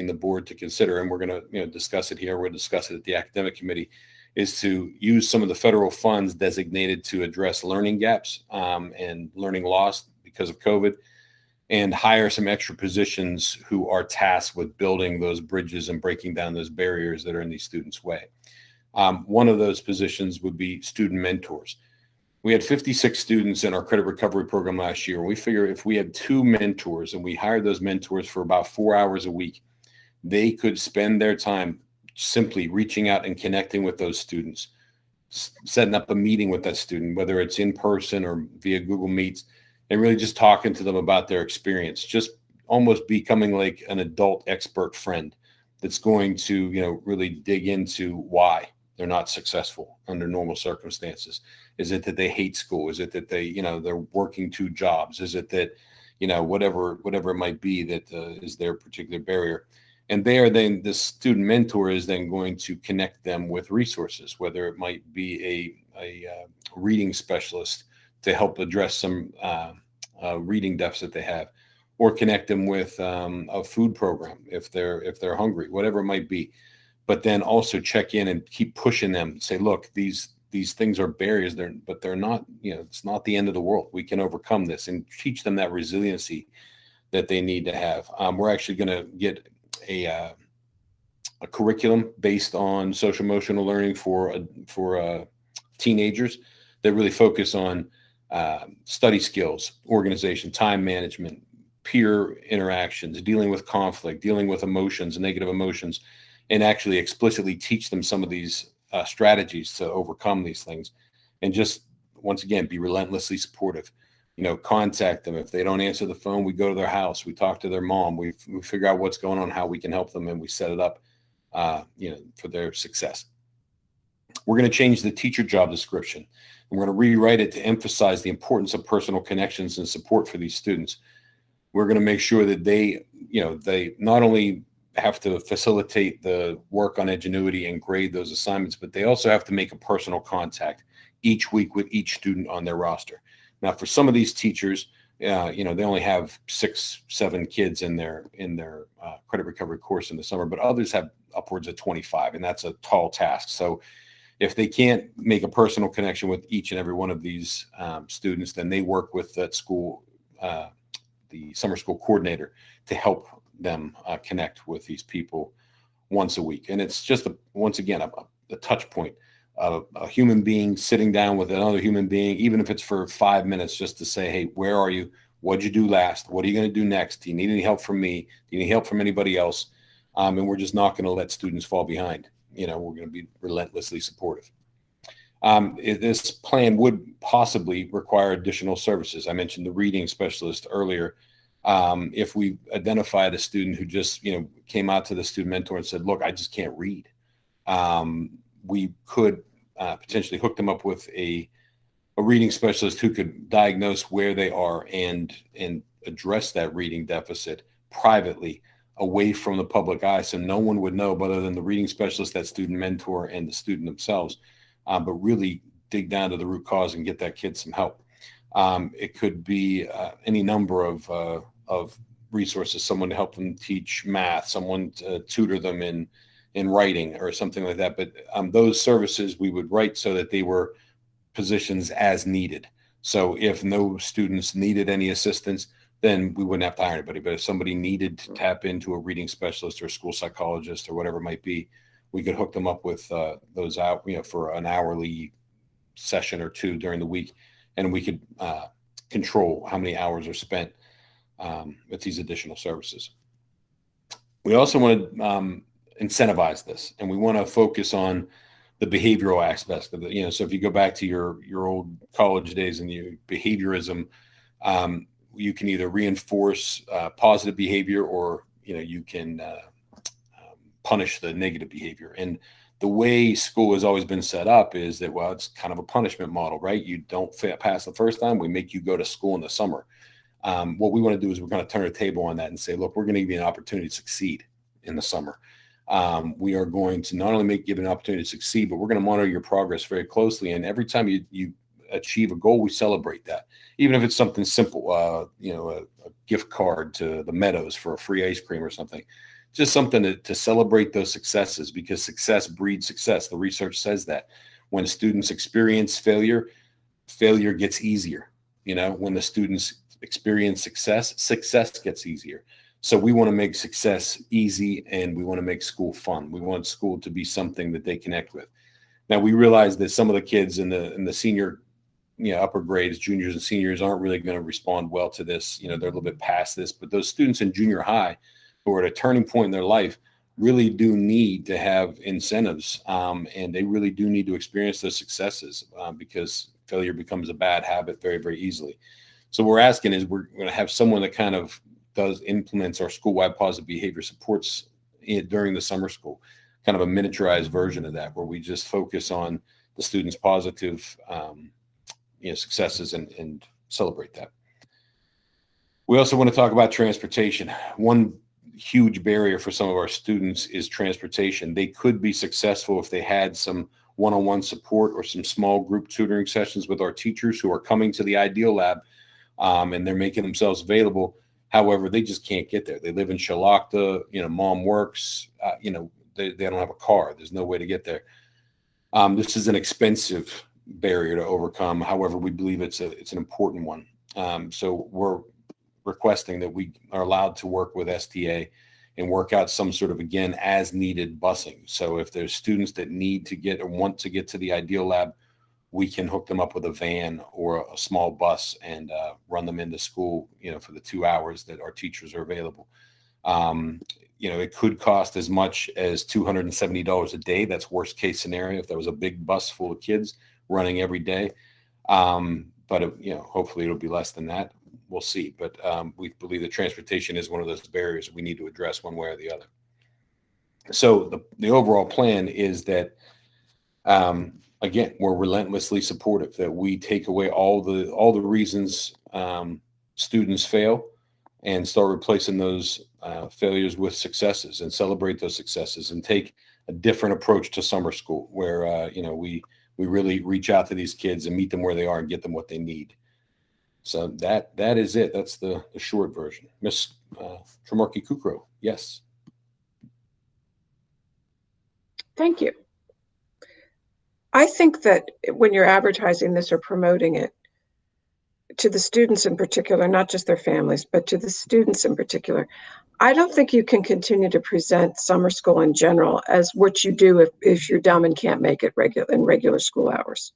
the board to consider, and we're going to discuss it here. We'll discuss it at the academic committee, is to use some of the federal funds designated to address learning gaps and learning loss because of COVID, and hire some extra positions who are tasked with building those bridges and breaking down those barriers that are in these students' way. One of those positions would be student mentors. We had 56 students in our credit recovery program last year. We figure if we had 2 mentors and we hired those mentors for about 4 hours a week, they could spend their time simply reaching out and connecting with those students, setting up a meeting with that student, whether it's in person or via Google Meets, and really just talking to them about their experience. Just almost becoming like an adult expert friend that's going to, really dig into why they're not successful under normal circumstances. Is it that they hate school? Is it that they're working 2 jobs? Is it that, whatever it might be that is their particular barrier? And the student mentor is then going to connect them with resources, whether it might be a reading specialist to help address some reading deficit they have, or connect them with a food program if they're hungry, whatever it might be. But then also check in and keep pushing them. Say, look, these things are barriers, but they're not. It's not the end of the world. We can overcome this, and teach them that resiliency that they need to have. We're actually going to get a curriculum based on social emotional learning for teenagers that really focus on study skills, organization, time management, peer interactions, dealing with conflict, dealing with emotions, negative emotions, and actually explicitly teach them some of these strategies to overcome these things. And just, once again, be relentlessly supportive. Contact them. If they don't answer the phone, we go to their house, we talk to their mom, we figure out what's going on, how we can help them, and we set it up, for their success. We're going to change the teacher job description, and we're going to rewrite it to emphasize the importance of personal connections and support for these students. We're going to make sure that they not only have to facilitate the work on Edgenuity and grade those assignments, but they also have to make a personal contact each week with each student on their roster. Now, for some of these teachers, they only have 6, 7 kids in their credit recovery course in the summer, but others have upwards of 25, and that's a tall task. So if they can't make a personal connection with each and every one of these students, then they work with that school, the summer school coordinator, to help them connect with these people once a week. And it's just, once again, a touch point of a human being sitting down with another human being, even if it's for 5 minutes, just to say, hey, where are you? What'd you do last? What are you going to do next? Do you need any help from me? Do you need help from anybody else? And we're just not going to let students fall behind. We're going to be relentlessly supportive. This plan would possibly require additional services. I mentioned the reading specialist earlier. If we identified a student who just, came out to the student mentor and said, look, I just can't read, we could potentially hook them up with a reading specialist who could diagnose where they are and address that reading deficit privately, away from the public eye, so no one would know other than the reading specialist, that student mentor, and the student themselves, but really dig down to the root cause and get that kid some help. It could be any number of resources, someone to help them teach math, someone to tutor them in writing or something like that. But those services we would write so that they were positions as needed. So if no students needed any assistance, then we wouldn't have to hire anybody. But if somebody needed to tap into a reading specialist or a school psychologist or whatever it might be, we could hook them up with those out, for an hourly session or 2 during the week. And we could control how many hours are spent with these additional services. We also want to incentivize this, and we want to focus on the behavioral aspects of it. So if you go back to your old college days and your behaviorism, you can either reinforce positive behavior, or you can punish the negative behavior. And the way school has always been set up is that, well, it's kind of a punishment model, right? You don't pass the first time, we make you go to school in the summer. What we want to do is we're going to turn the table on that and say, look, we're going to give you an opportunity to succeed in the summer. We are going to not only give you an opportunity to succeed, but we're going to monitor your progress very closely. And every time you achieve a goal, we celebrate that, even if it's something simple, a gift card to the Meadows for a free ice cream or something. Just something to celebrate those successes, because success breeds success. The research says that when students experience failure, failure gets easier. When the students experience success, success gets easier. So we want to make success easy, and we want to make school fun. We want school to be something that they connect with. Now, we realize that some of the kids in the senior, upper grades, juniors and seniors, aren't really going to respond well to this. They're a little bit past this, but those students in junior high who are at a turning point in their life really do need to have incentives, and they really do need to experience those successes, because failure becomes a bad habit very, very easily. So what we're asking is, we're going to have someone that kind of implements our school-wide positive behavior supports during the summer school, kind of a miniaturized version of that, where we just focus on the students' positive successes and celebrate that. We also want to talk about transportation. One huge barrier for some of our students is transportation. They could be successful if they had some one-on-one support or some small group tutoring sessions with our teachers who are coming to the Ideal Lab, and they're making themselves available. However, they just can't get there. They live in Shalakta, mom works, they don't have a car. There's no way to get there. This is an expensive barrier to overcome. However, we believe it's an important one. So we're requesting that we are allowed to work with STA and work out some sort of, again, as needed busing. So if there's students that need to get or want to get to the Ideal Lab, we can hook them up with a van or a small bus and run them into school, for the 2 hours that our teachers are available. It could cost as much as $270 a day. That's worst case scenario if there was a big bus full of kids running every day. But hopefully it'll be less than that. We'll see. But we believe that transportation is one of those barriers we need to address one way or the other. So the overall plan is that, again, we're relentlessly supportive, that we take away all the reasons students fail and start replacing those failures with successes and celebrate those successes and take a different approach to summer school where, we really reach out to these kids and meet them where they are and get them what they need. So that is it. That's the short version. Ms. Tremarky Kukro, yes. Thank you. I think that when you're advertising this or promoting it to the students in particular, not just their families, but to the students in particular, I don't think you can continue to present summer school in general as what you do if you're dumb and can't make it in regular school hours.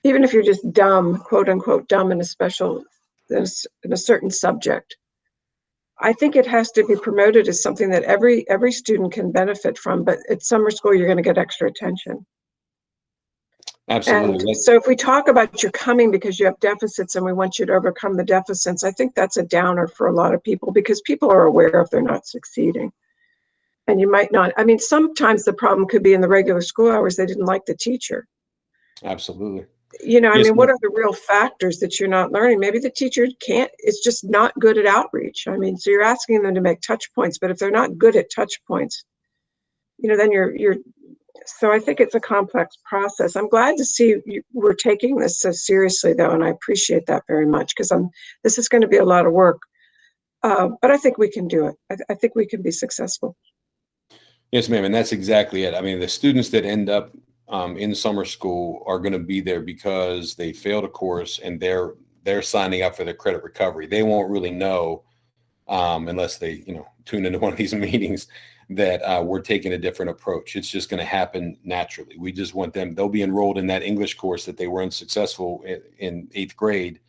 Even if you're just dumb, quote unquote, dumb in a certain subject, I think it has to be promoted as something that every student can benefit from. But at summer school, you're going to get extra attention. Absolutely. And so if we talk about you're coming because you have deficits and we want you to overcome the deficits, I think that's a downer for a lot of people because people are aware if they're not succeeding. And you might not, sometimes the problem could be in the regular school hours, they didn't like the teacher. Absolutely. Yes, what are the real factors that you're not learning? Maybe the teacher it's just not good at outreach. So you're asking them to make touch points, but if they're not good at touch points, then so I think it's a complex process. I'm glad to see we're taking this so seriously though, and I appreciate that very much because this is going to be a lot of work, but I think we can do it. I think we can be successful. Yes, ma'am, and that's exactly it. The students that end up in summer school are going to be there because they failed a course and they're signing up for their credit recovery. They won't really know unless they tune into one of these meetings that we're taking a different approach. It's just going to happen naturally. We just want them, they'll be enrolled in that English course that they were unsuccessful in 8th grade.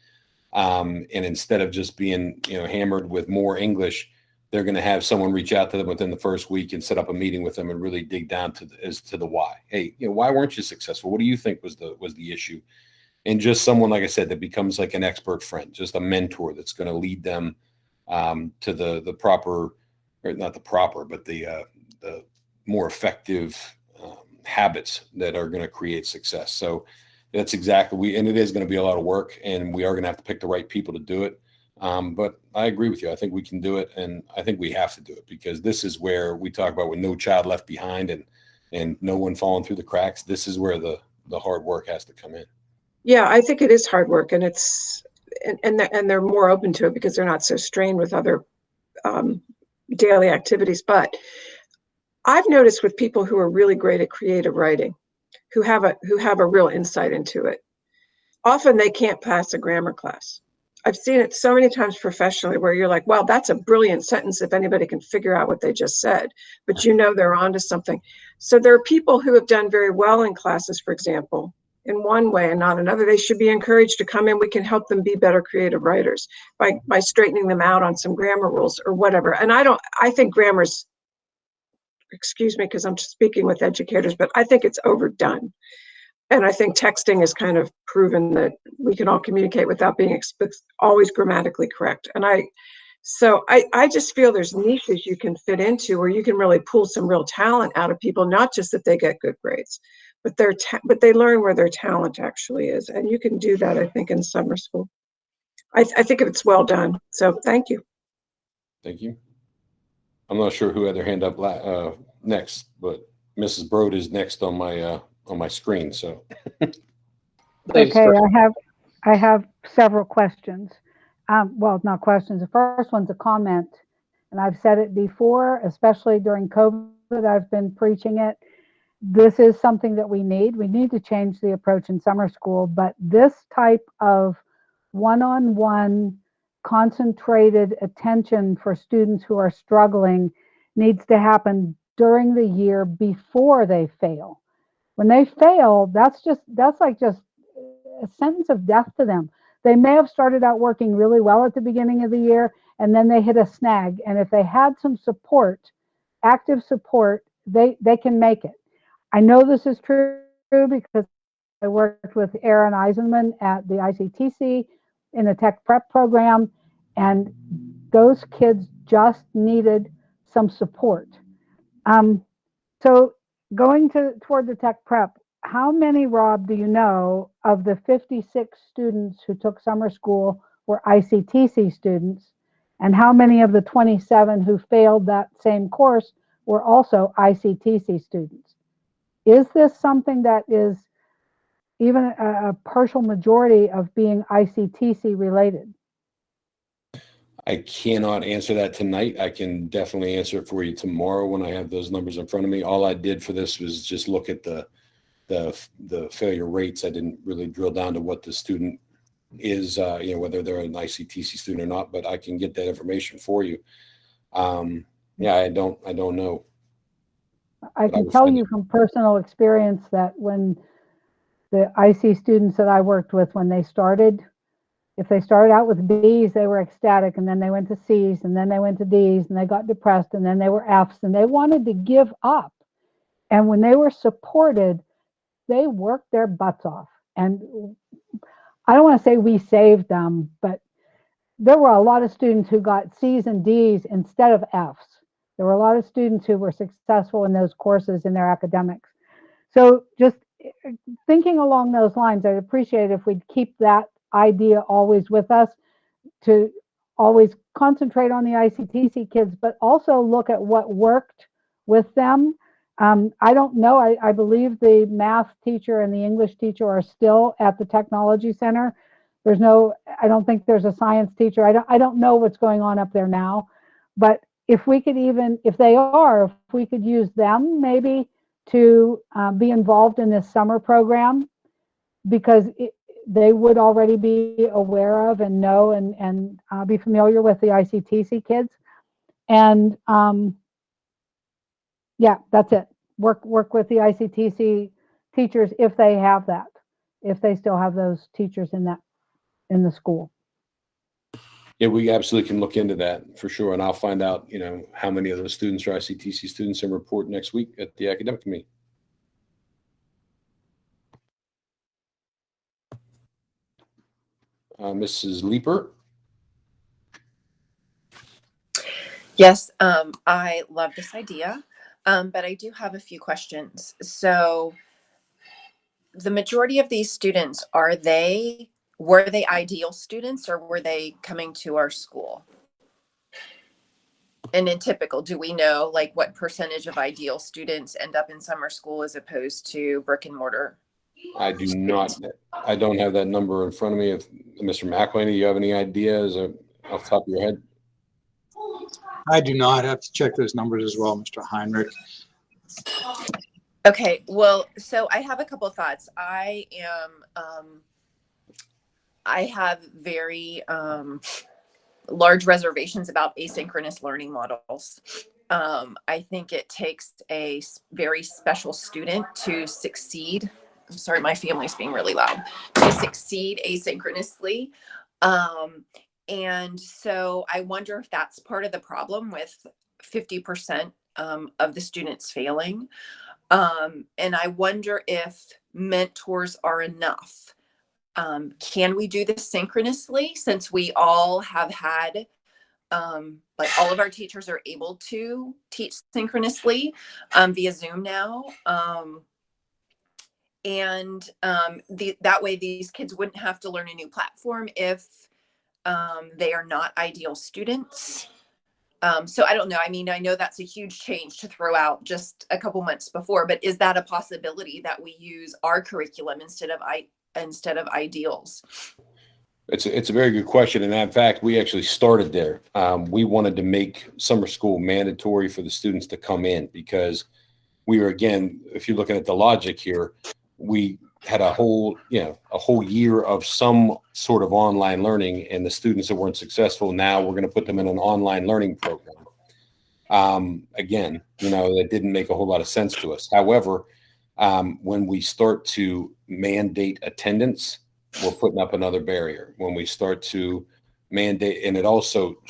And instead of just being hammered with more English, they're going to have someone reach out to them within the first week and set up a meeting with them and really dig down to the why. Hey, why weren't you successful? What do you think was the issue? And just someone, like I said, that becomes like an expert friend, just a mentor that's going to lead them to the proper, or not the proper, but the more effective habits that are going to create success. So that's exactly and it is going to be a lot of work, and we are going to have to pick the right people to do it. But I agree with you. I think we can do it, and I think we have to do it because this is where we talk about with no child left behind and no one falling through the cracks. This is where the hard work has to come in. Yeah, I think it is hard work, and they're more open to it because they're not so strained with other daily activities. But I've noticed with people who are really great at creative writing, who have a real insight into it, often they can't pass a grammar class. I've seen it so many times professionally where you're like, well, that's a brilliant sentence if anybody can figure out what they just said, but they're onto something. So there are people who have done very well in classes, for example, in one way and not another. They should be encouraged to come in. We can help them be better creative writers by straightening them out on some grammar rules or whatever. And I think grammar's, excuse me, because I'm speaking with educators, but I think it's overdone. And I think texting is kind of proven that we can all communicate without being always grammatically correct. And So I just feel there's niches you can fit into where you can really pull some real talent out of people, not just that they get good grades, but but they learn where their talent actually is. And you can do that, I think, in summer school. I think it's well done. So thank you. Thank you. I'm not sure who had their hand up next, but Mrs. Broad is next on my screen. So, Ladies Okay, first. I have several questions. Well, not questions. The first one's a comment, and I've said it before, especially during COVID. I've been preaching it. This is something that we need. We need to change the approach in summer school, but this type of one-on-one concentrated attention for students who are struggling needs to happen during the year before they fail. When they fail, that's like just a sentence of death to them. They may have started out working really well at the beginning of the year, and then they hit a snag. And if they had some support, active support, they can make it. I know this is true because I worked with Aaron Eisenman at the ICTC in the tech prep program, and those kids just needed some support. So going toward the tech prep, how many, Rob, do you know of the 56 students who took summer school were ICTC students? And how many of the 27 who failed that same course were also ICTC students? Is this something that is even a partial majority of being ICTC related? I cannot answer that tonight. I can definitely answer it for you tomorrow when I have those numbers in front of me. All I did for this was just look at the failure rates. I didn't really drill down to what the student is, whether they're an ICTC student or not, but I can get that information for you. Yeah, I don't know. I can tell you from personal experience that when the IC students that I worked with, when they started, if they started out with B's, they were ecstatic, and then they went to C's, and then they went to D's, and they got depressed, and then they were F's, and they wanted to give up. And when they were supported, they worked their butts off. And I don't want to say we saved them, but there were a lot of students who got C's and D's instead of F's. There were a lot of students who were successful in those courses in their academics. So just thinking along those lines, I'd appreciate if we'd keep that idea always with us, to always concentrate on the ICTC kids, but also look at what worked with them. I don't know. I believe the math teacher and the English teacher are still at the technology center. I don't think there's a science teacher. I don't know what's going on up there now, but if we could if we could use them maybe to be involved in this summer program, because they would already be aware of and know and be familiar with the ICTC kids. And yeah, that's it. Work with the ICTC teachers if they have that, if they still have those teachers in the school. Yeah, we absolutely can look into that for sure. And I'll find out, how many of those students are ICTC students and report next week at the academic committee. Mrs. Leeper. Yes, I love this idea, but I do have a few questions. So the majority of these students, were they ideal students, or were they coming to our school? And in typical, do we know like what percentage of ideal students end up in summer school as opposed to brick and mortar? I do not. I don't have that number in front of me. If Mr. McElhaney, do you have any ideas off the top of your head? I do not. Have to check those numbers as well, Mr. Heinrich. Okay, well, so I have a couple of thoughts. I have very large reservations about asynchronous learning models. I think it takes a very special student to succeed. I'm sorry, my family's being really loud. To succeed asynchronously. And so I wonder if that's part of the problem with 50% of the students failing. And I wonder if mentors are enough. Can we do this synchronously, since we all have had like all of our teachers are able to teach synchronously via Zoom now. That way these kids wouldn't have to learn a new platform if they are not ideal students. So I don't know. I mean, I know that's a huge change to throw out just a couple months before, but is that a possibility that we use our curriculum instead of ideals? It's a very good question. And in fact, we actually started there. We wanted to make summer school mandatory for the students to come in because we were, again, if you're looking at the logic here, we had a whole year of some sort of online learning, and the students that weren't successful, now we're going to put them in an online learning program. Again, that didn't make a whole lot of sense to us. However, when we start to mandate attendance, we're putting up another barrier. When we start to mandate, and it also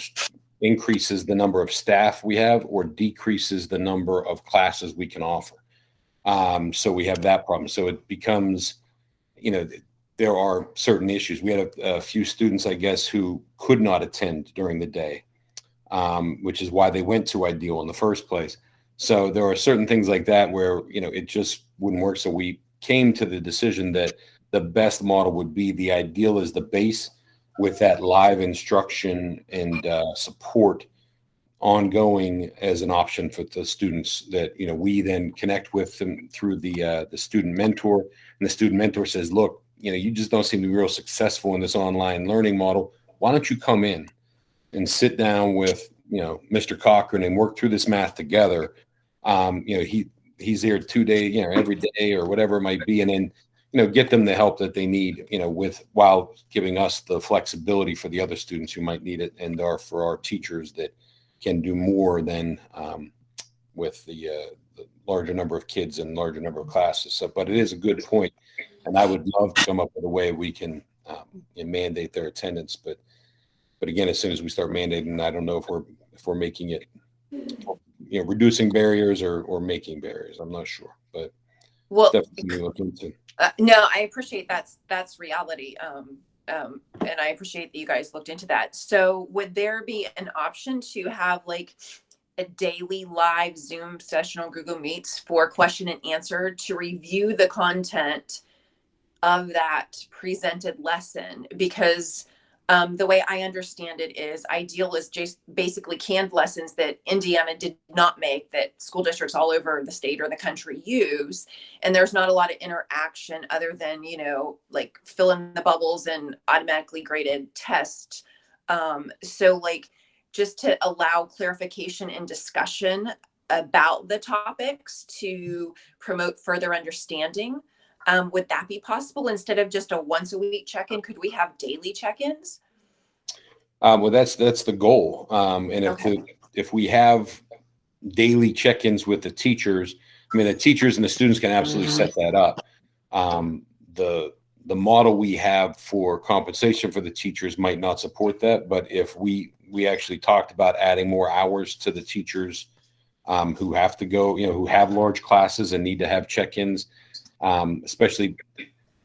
increases the number of staff we have or decreases the number of classes we can offer. So we have that problem. So it becomes, there are certain issues. We had a few students, I guess, who could not attend during the day, which is why they went to Ideal in the first place. So there are certain things like that where, it just wouldn't work. So we came to the decision that the best model would be the Ideal as the base with that live instruction and support ongoing as an option for the students that, we then connect with them through the student mentor. And the student mentor says, look, you just don't seem to be real successful in this online learning model. Why don't you come in and sit down with, Mr. Cochran and work through this math together? He's here 2 days, every day or whatever it might be. And then, get them the help that they need, while giving us the flexibility for the other students who might need it, and for our teachers that can do more than with the larger number of kids and larger number of classes. So, but it is a good point, and I would love to come up with a way we can mandate their attendance. But again, as soon as we start mandating, I don't know if we're making it, reducing barriers or making barriers. I'm not sure, but well, definitely look into. No, I appreciate that's reality. And I appreciate that you guys looked into that. So would there be an option to have like a daily live Zoom session on Google Meets for question and answer to review the content of that presented lesson? Because the way I understand it is Ideal is just basically canned lessons that Indiana did not make, that school districts all over the state or the country use. And there's not a lot of interaction other than, like fill in the bubbles and automatically graded tests. So like just to allow clarification and discussion about the topics to promote further understanding. Would that be possible instead of just a once a week check-in? Could we have daily check-ins? Well, that's the goal. And if we have daily check-ins with the teachers, the teachers and the students can absolutely set that up. The model we have for compensation for the teachers might not support that, but if we actually talked about adding more hours to the teachers who have to go, who have large classes and need to have check-ins. Especially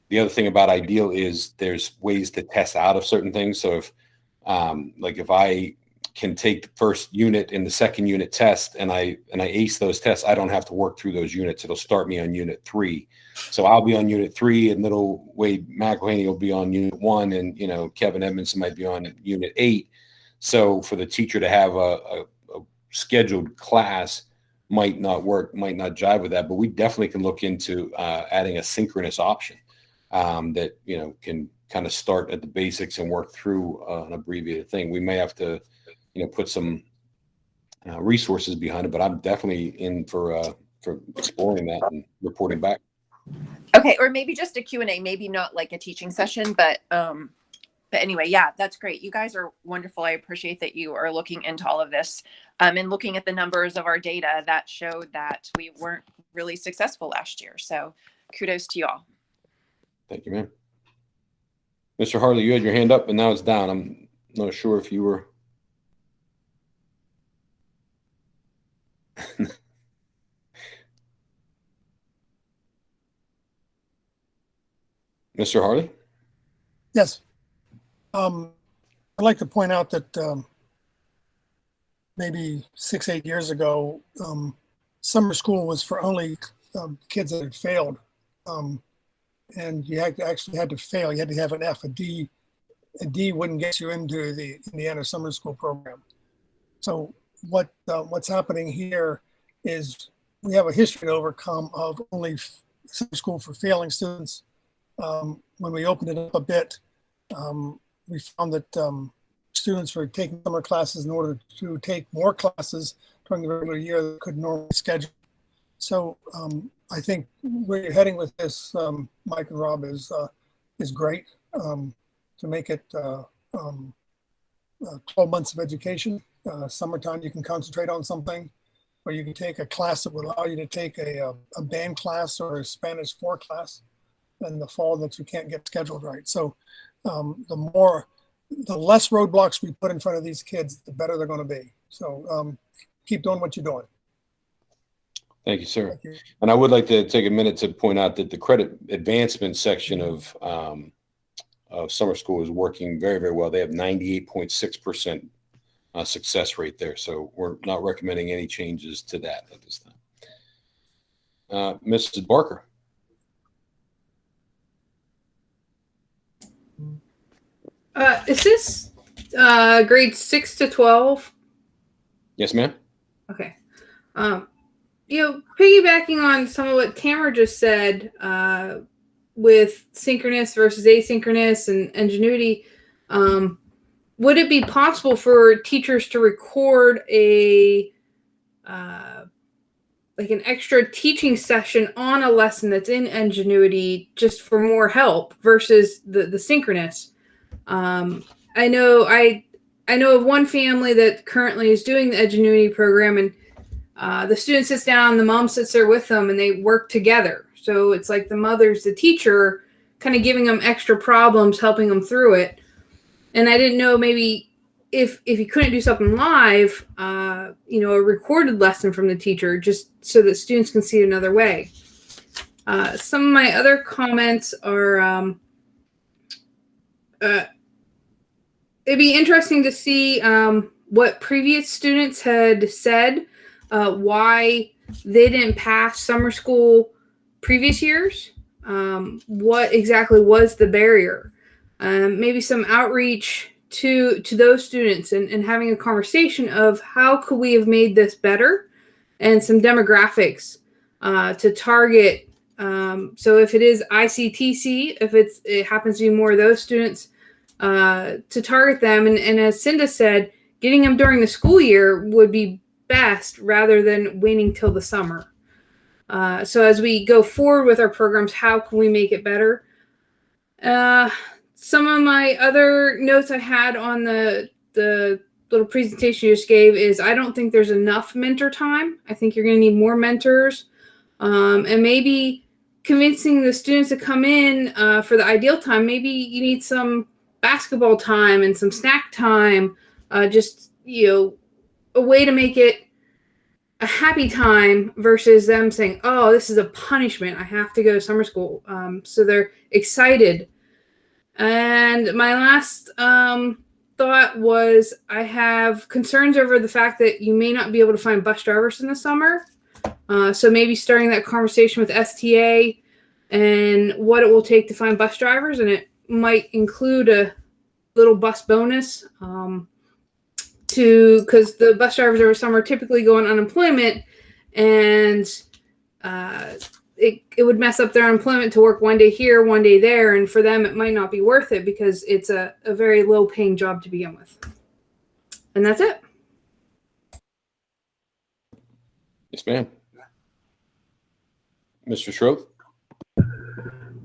the other thing about Ideal is there's ways to test out of certain things. So if I can take the first unit and the second unit test and I ace those tests, I don't have to work through those units. It'll start me on unit 3. So I'll be on unit 3 and little Wade McElhaney will be on unit 1 and, Kevin Edmondson might be on unit 8. So for the teacher to have a scheduled class might not work, might not jive with that, but we definitely can look into adding a synchronous option that, can kind of start at the basics and work through an abbreviated thing. We may have to, put some resources behind it, but I'm definitely in for exploring that and reporting back. Okay. Or maybe just a Q&A, maybe not like a teaching session, but anyway, yeah, that's great. You guys are wonderful. I appreciate that you are looking into all of this and looking at the numbers of our data that showed that we weren't really successful last year. So kudos to you all. Thank you, ma'am. Mr. Harley, you had your hand up and now it's down. I'm not sure if you were. Mr. Harley? Yes. I'd like to point out that maybe 6, 8 years ago, summer school was for only kids that had failed. And you actually had to fail. You had to have an F. A D wouldn't get you into the Indiana summer school program. So what's happening here is we have a history to overcome of only summer school for failing students. When we opened it up a bit, we found that students were taking summer classes in order to take more classes during the regular year that could normally schedule. So I think where you're heading with this, Mike and Rob, is great, to make it 12 months of education. Summertime, you can concentrate on something, or you can take a class that will allow you to take a band class or a Spanish 4 class in the fall that you can't get scheduled right. So the less roadblocks we put in front of these kids, the better they're going to be. So keep doing what you're doing. Thank you, sir. Thank you. And I would like to take a minute to point out that the credit advancement section of summer school is working very, very well. They have 98.6% success rate there. So we're not recommending any changes to that at this time. Mrs. Barker. Is this grades 6 to 12? Yes, ma'am. Okay. Piggybacking on some of what Tamara just said, with synchronous versus asynchronous and ingenuity, would it be possible for teachers to record like an extra teaching session on a lesson that's in ingenuity just for more help versus the synchronous? I know of one family that currently is doing the ingenuity program, and the student sits down, the mom sits there with them, and they work together. So it's like the mother's the teacher, kind of giving them extra problems, helping them through it. And I didn't know, maybe if you couldn't do something live, a recorded lesson from the teacher, just so that students can see it another way. Some of my other comments are, it'd be interesting to see what previous students had said, why they didn't pass summer school previous years. What exactly was the barrier? Maybe some outreach to those students and having a conversation of how could we have made this better, and some demographics to target. So if it is ICTC, if it happens to be more of those students, to target them. And as Cinda said, getting them during the school year would be best rather than waiting till the summer. So as we go forward with our programs, how can we make it better? Some of my other notes I had on the little presentation you just gave is, I don't think there's enough mentor time. I think you're going to need more mentors, and maybe convincing the students to come in for the ideal time. Maybe you need some basketball time and some snack time, just a way to make it a happy time versus them saying, oh, this is a punishment, I have to go to summer school. So they're excited. And my last thought was, I have concerns over the fact that you may not be able to find bus drivers in the summer. So maybe starting that conversation with STA and what it will take to find bus drivers. And it might include a little bus bonus, because the bus drivers over summer typically go on unemployment, and it would mess up their unemployment to work one day here, one day there. And for them, it might not be worth it because it's a very low paying job to begin with. And that's it. Yes, ma'am. Mr. Schroth?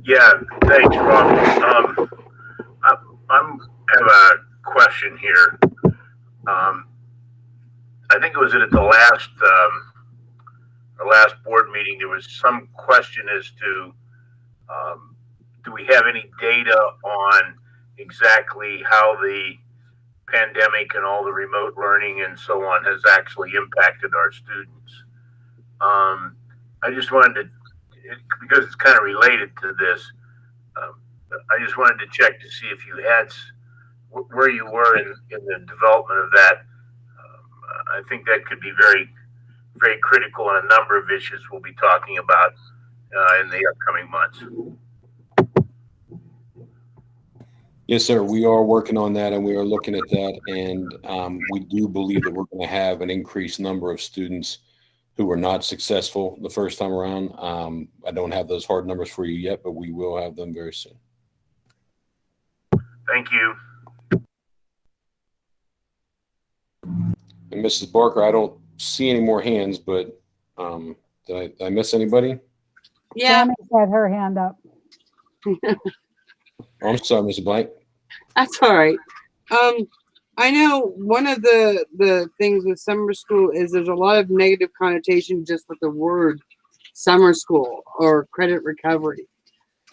Yeah, thanks, Rob. I'm have a question here. I think it was at the last our last board meeting. There was some question as to do we have any data on exactly how the pandemic and all the remote learning and so on has actually impacted our students. I just wanted to, because it's kind of related to this, I just wanted to check to see if you had where you were in the development of that. I think that could be very, very critical on a number of issues we'll be talking about in the upcoming months. Yes, sir. We are working on that, and we are looking at that, and we do believe that we're going to have an increased number of students who were not successful the first time around. I don't have those hard numbers for you yet, but we will have them very soon. Thank you. And Mrs. Barker, I don't see any more hands, but did I miss anybody? Yeah, Tammy had her hand up. Oh, I'm sorry, Mr. Blank. that's all right. I know one of the things with summer school is there's a lot of negative connotation just with the word summer school or credit recovery.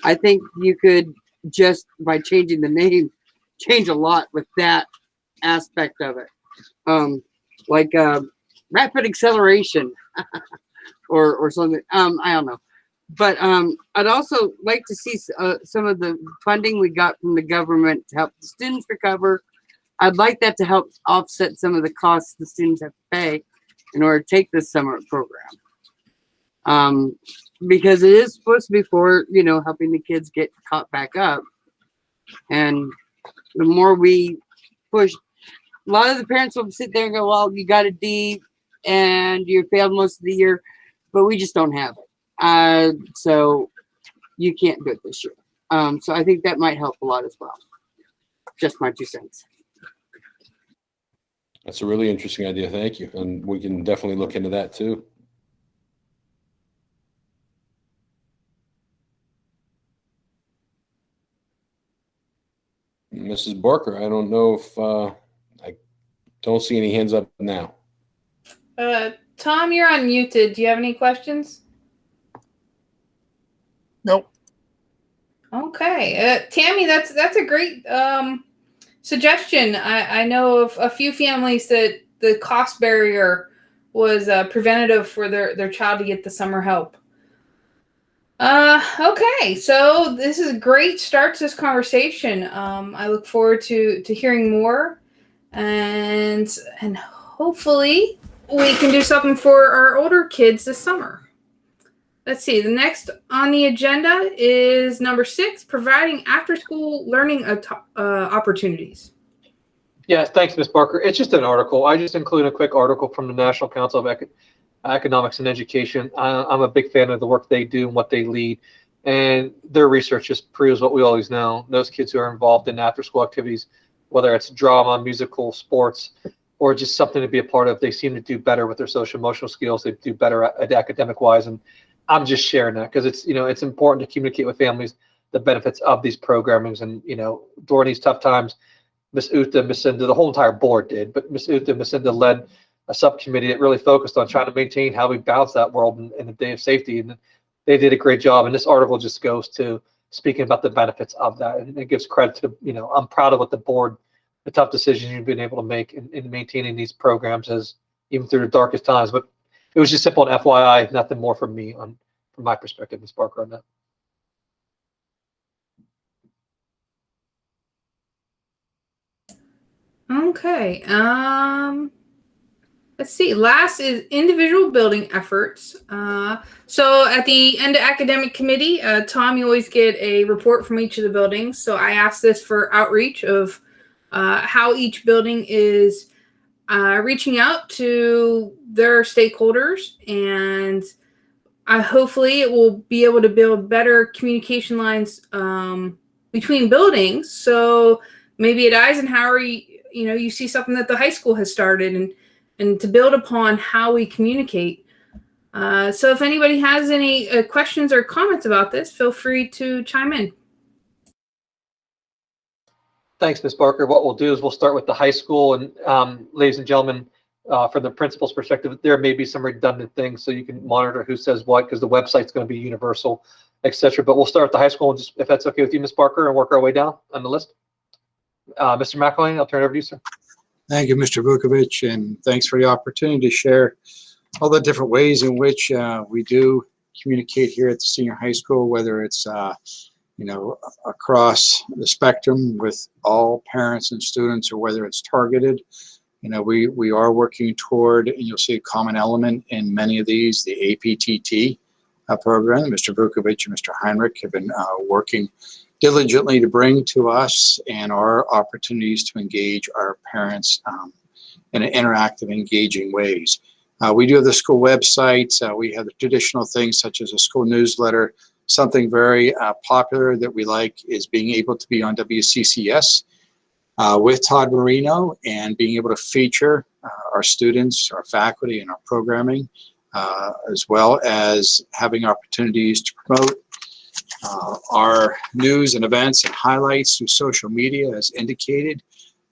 I think you could just by changing the name change a lot with that aspect of it. Like rapid acceleration or something. I don't know. But I'd also like to see some of the funding we got from the government to help the students recover. I'd like that to help offset some of the costs the students have to pay in order to take this summer program. Because it is supposed to be for, you know, helping the kids get caught back up. And the more we push, a lot of the parents will sit there and go, well, you got a D and you failed most of the year, but we just don't have it. So you can't do it this year. So I think that might help a lot as well. Just my 2 cents. That's a really interesting idea. Thank you. And we can definitely look into that too. Mrs. Barker, I don't know if I don't see any hands up now. Tom, you're unmuted. Do you have any questions? Nope. Okay. Tammy, that's a great suggestion. I know of a few families that the cost barrier was preventative for their child to get the summer help. Okay, so this is a great start to this conversation. I look forward to hearing more, and hopefully we can do something for our older kids this summer. Let's see. The next on the agenda is number 6, providing after-school learning opportunities. Yes, thanks, Ms. Barker. It's just an article. I just included a quick article from the National Council of Economics and Education. I'm a big fan of the work they do and what they lead, and their research just proves what we always know. Those kids who are involved in after-school activities, whether it's drama, musical, sports, or just something to be a part of, they seem to do better with their social emotional skills. They do better at academic-wise, and I'm just sharing that because it's, you know, it's important to communicate with families the benefits of these programmings. And, you know, during these tough times, Ms. Uta, Ms. Cinda, the whole entire board did, but Ms. Uta, Ms. Cinda led a subcommittee that really focused on trying to maintain how we balance that world in the day of safety. And they did a great job. And this article just goes to speaking about the benefits of that. And it gives credit to, you know, I'm proud of what the board, the tough decisions you've been able to make in maintaining these programs as even through the darkest times. But it was just simple and FYI, nothing more from me from my perspective, Ms. Barker, on that. Okay. Let's see. Last is individual building efforts. So at the end of academic committee, Tom, you always get a report from each of the buildings. So I asked this for outreach of how each building is reaching out to their stakeholders, and hopefully it will be able to build better communication lines between buildings. So maybe at Eisenhower, you know, you see something that the high school has started, and to build upon how we communicate. So if anybody has any questions or comments about this, feel free to chime in. Thanks, Ms. Barker. What we'll do is we'll start with the high school, and ladies and gentlemen, from the principal's perspective, there may be some redundant things, so you can monitor who says what, because the website's going to be universal, etc. But we'll start at the high school, and just, if that's okay with you, Ms. Barker, and work our way down on the list. Mr. McElwain, I'll turn it over to you, sir. Thank you, Mr. Vukovic, and thanks for the opportunity to share all the different ways in which we do communicate here at the senior high school, whether it's you know, across the spectrum with all parents and students, or whether it's targeted. we are working toward, and you'll see a common element in many of these, the APTT program. Mr. Vukovic and Mr. Heinrich have been working diligently to bring to us, and our opportunities to engage our parents in an interactive, engaging ways. We do have the school website. We have the traditional things such as a school newsletter. Something very popular that we like is being able to be on WCCS with Todd Marino and being able to feature our students, our faculty, and our programming, as well as having opportunities to promote our news and events and highlights through social media as indicated.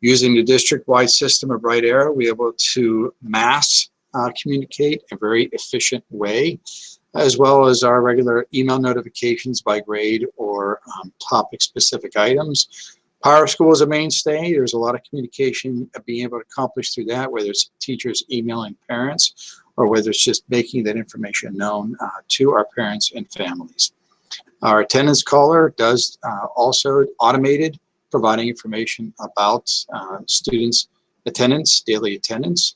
Using the district-wide system of Bright Arrow, we're able to mass communicate in a very efficient way, as well as our regular email notifications by grade or topic-specific items. Power School is a mainstay. There's a lot of communication being able to accomplish through that, whether it's teachers emailing parents or whether it's just making that information known to our parents and families. Our attendance caller does also automated, providing information about students' attendance, daily attendance.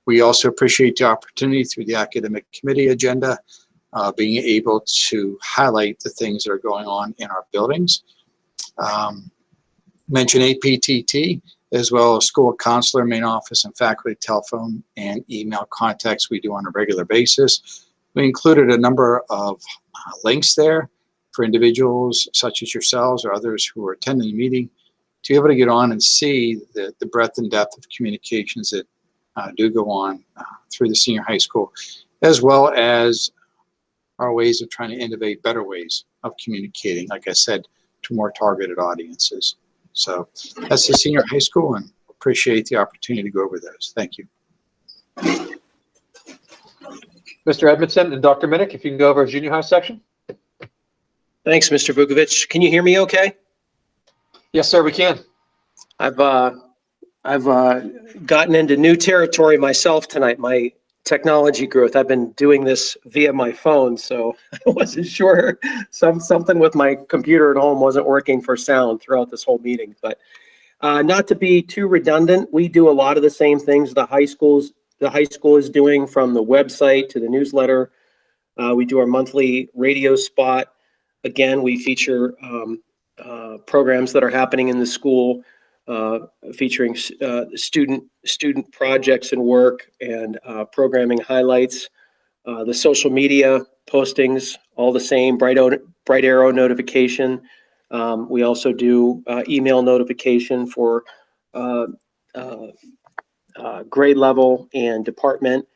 We also appreciate the opportunity through the academic committee agenda, being able to highlight the things that are going on in our buildings. Mention APTT, as well as school counselor, main office, and faculty telephone and email contacts we do on a regular basis. We included a number of links there for individuals such as yourselves or others who are attending the meeting to be able to get on and see the breadth and depth of communications that do go on through the senior high school, as well as our ways of trying to innovate better ways of communicating, like I said, to more targeted audiences. So that's the senior high school, and appreciate the opportunity to go over those. Thank you. Mr. Edmondson and Dr. Minnick, if you can go over junior high section. Thanks, Mr. Vukovic. Can you hear me okay? Yes, sir, we can. I've gotten into new territory myself tonight, my technology growth. I've been doing this via my phone, so I wasn't sure. Something with my computer at home wasn't working for sound throughout this whole meeting. But not to be too redundant, we do a lot of the same things the high school is doing, from the website to the newsletter. We do our monthly radio spot. Again, we feature programs that are happening in the school, featuring student projects and work, and programming highlights. The social media postings, all the same, Bright Arrow notification. We also do email notification for grade level and department.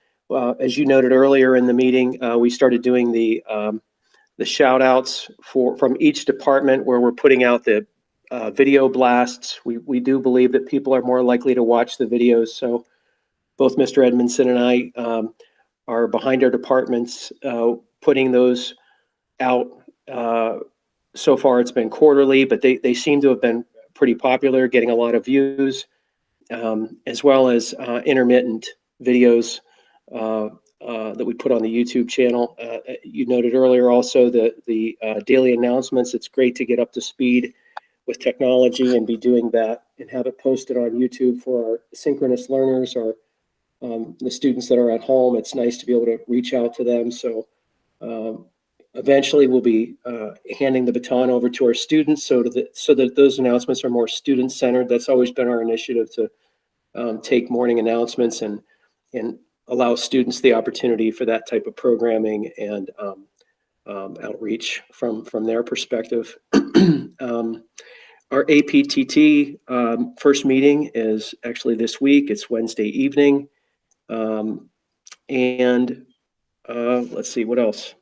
As you noted earlier in the meeting, we started doing the shout outs from each department, where we're putting out the video blasts. We do believe that people are more likely to watch the videos. So both Mr. Edmondson and I are behind our departments putting those out. So far it's been quarterly, but they seem to have been pretty popular, getting a lot of views, as well as intermittent videos that we put on the YouTube channel. You noted earlier also the daily announcements. It's great to get up to speed with technology and be doing that and have it posted on YouTube for our synchronous learners, or the students that are at home. It's nice to be able to reach out to them. So eventually we'll be handing the baton over to our students so that those announcements are more student-centered. That's always been our initiative, to take morning announcements and allow students the opportunity for that type of programming and outreach from their perspective. Our APTT first meeting is actually this week. It's Wednesday evening. And let's see, what else?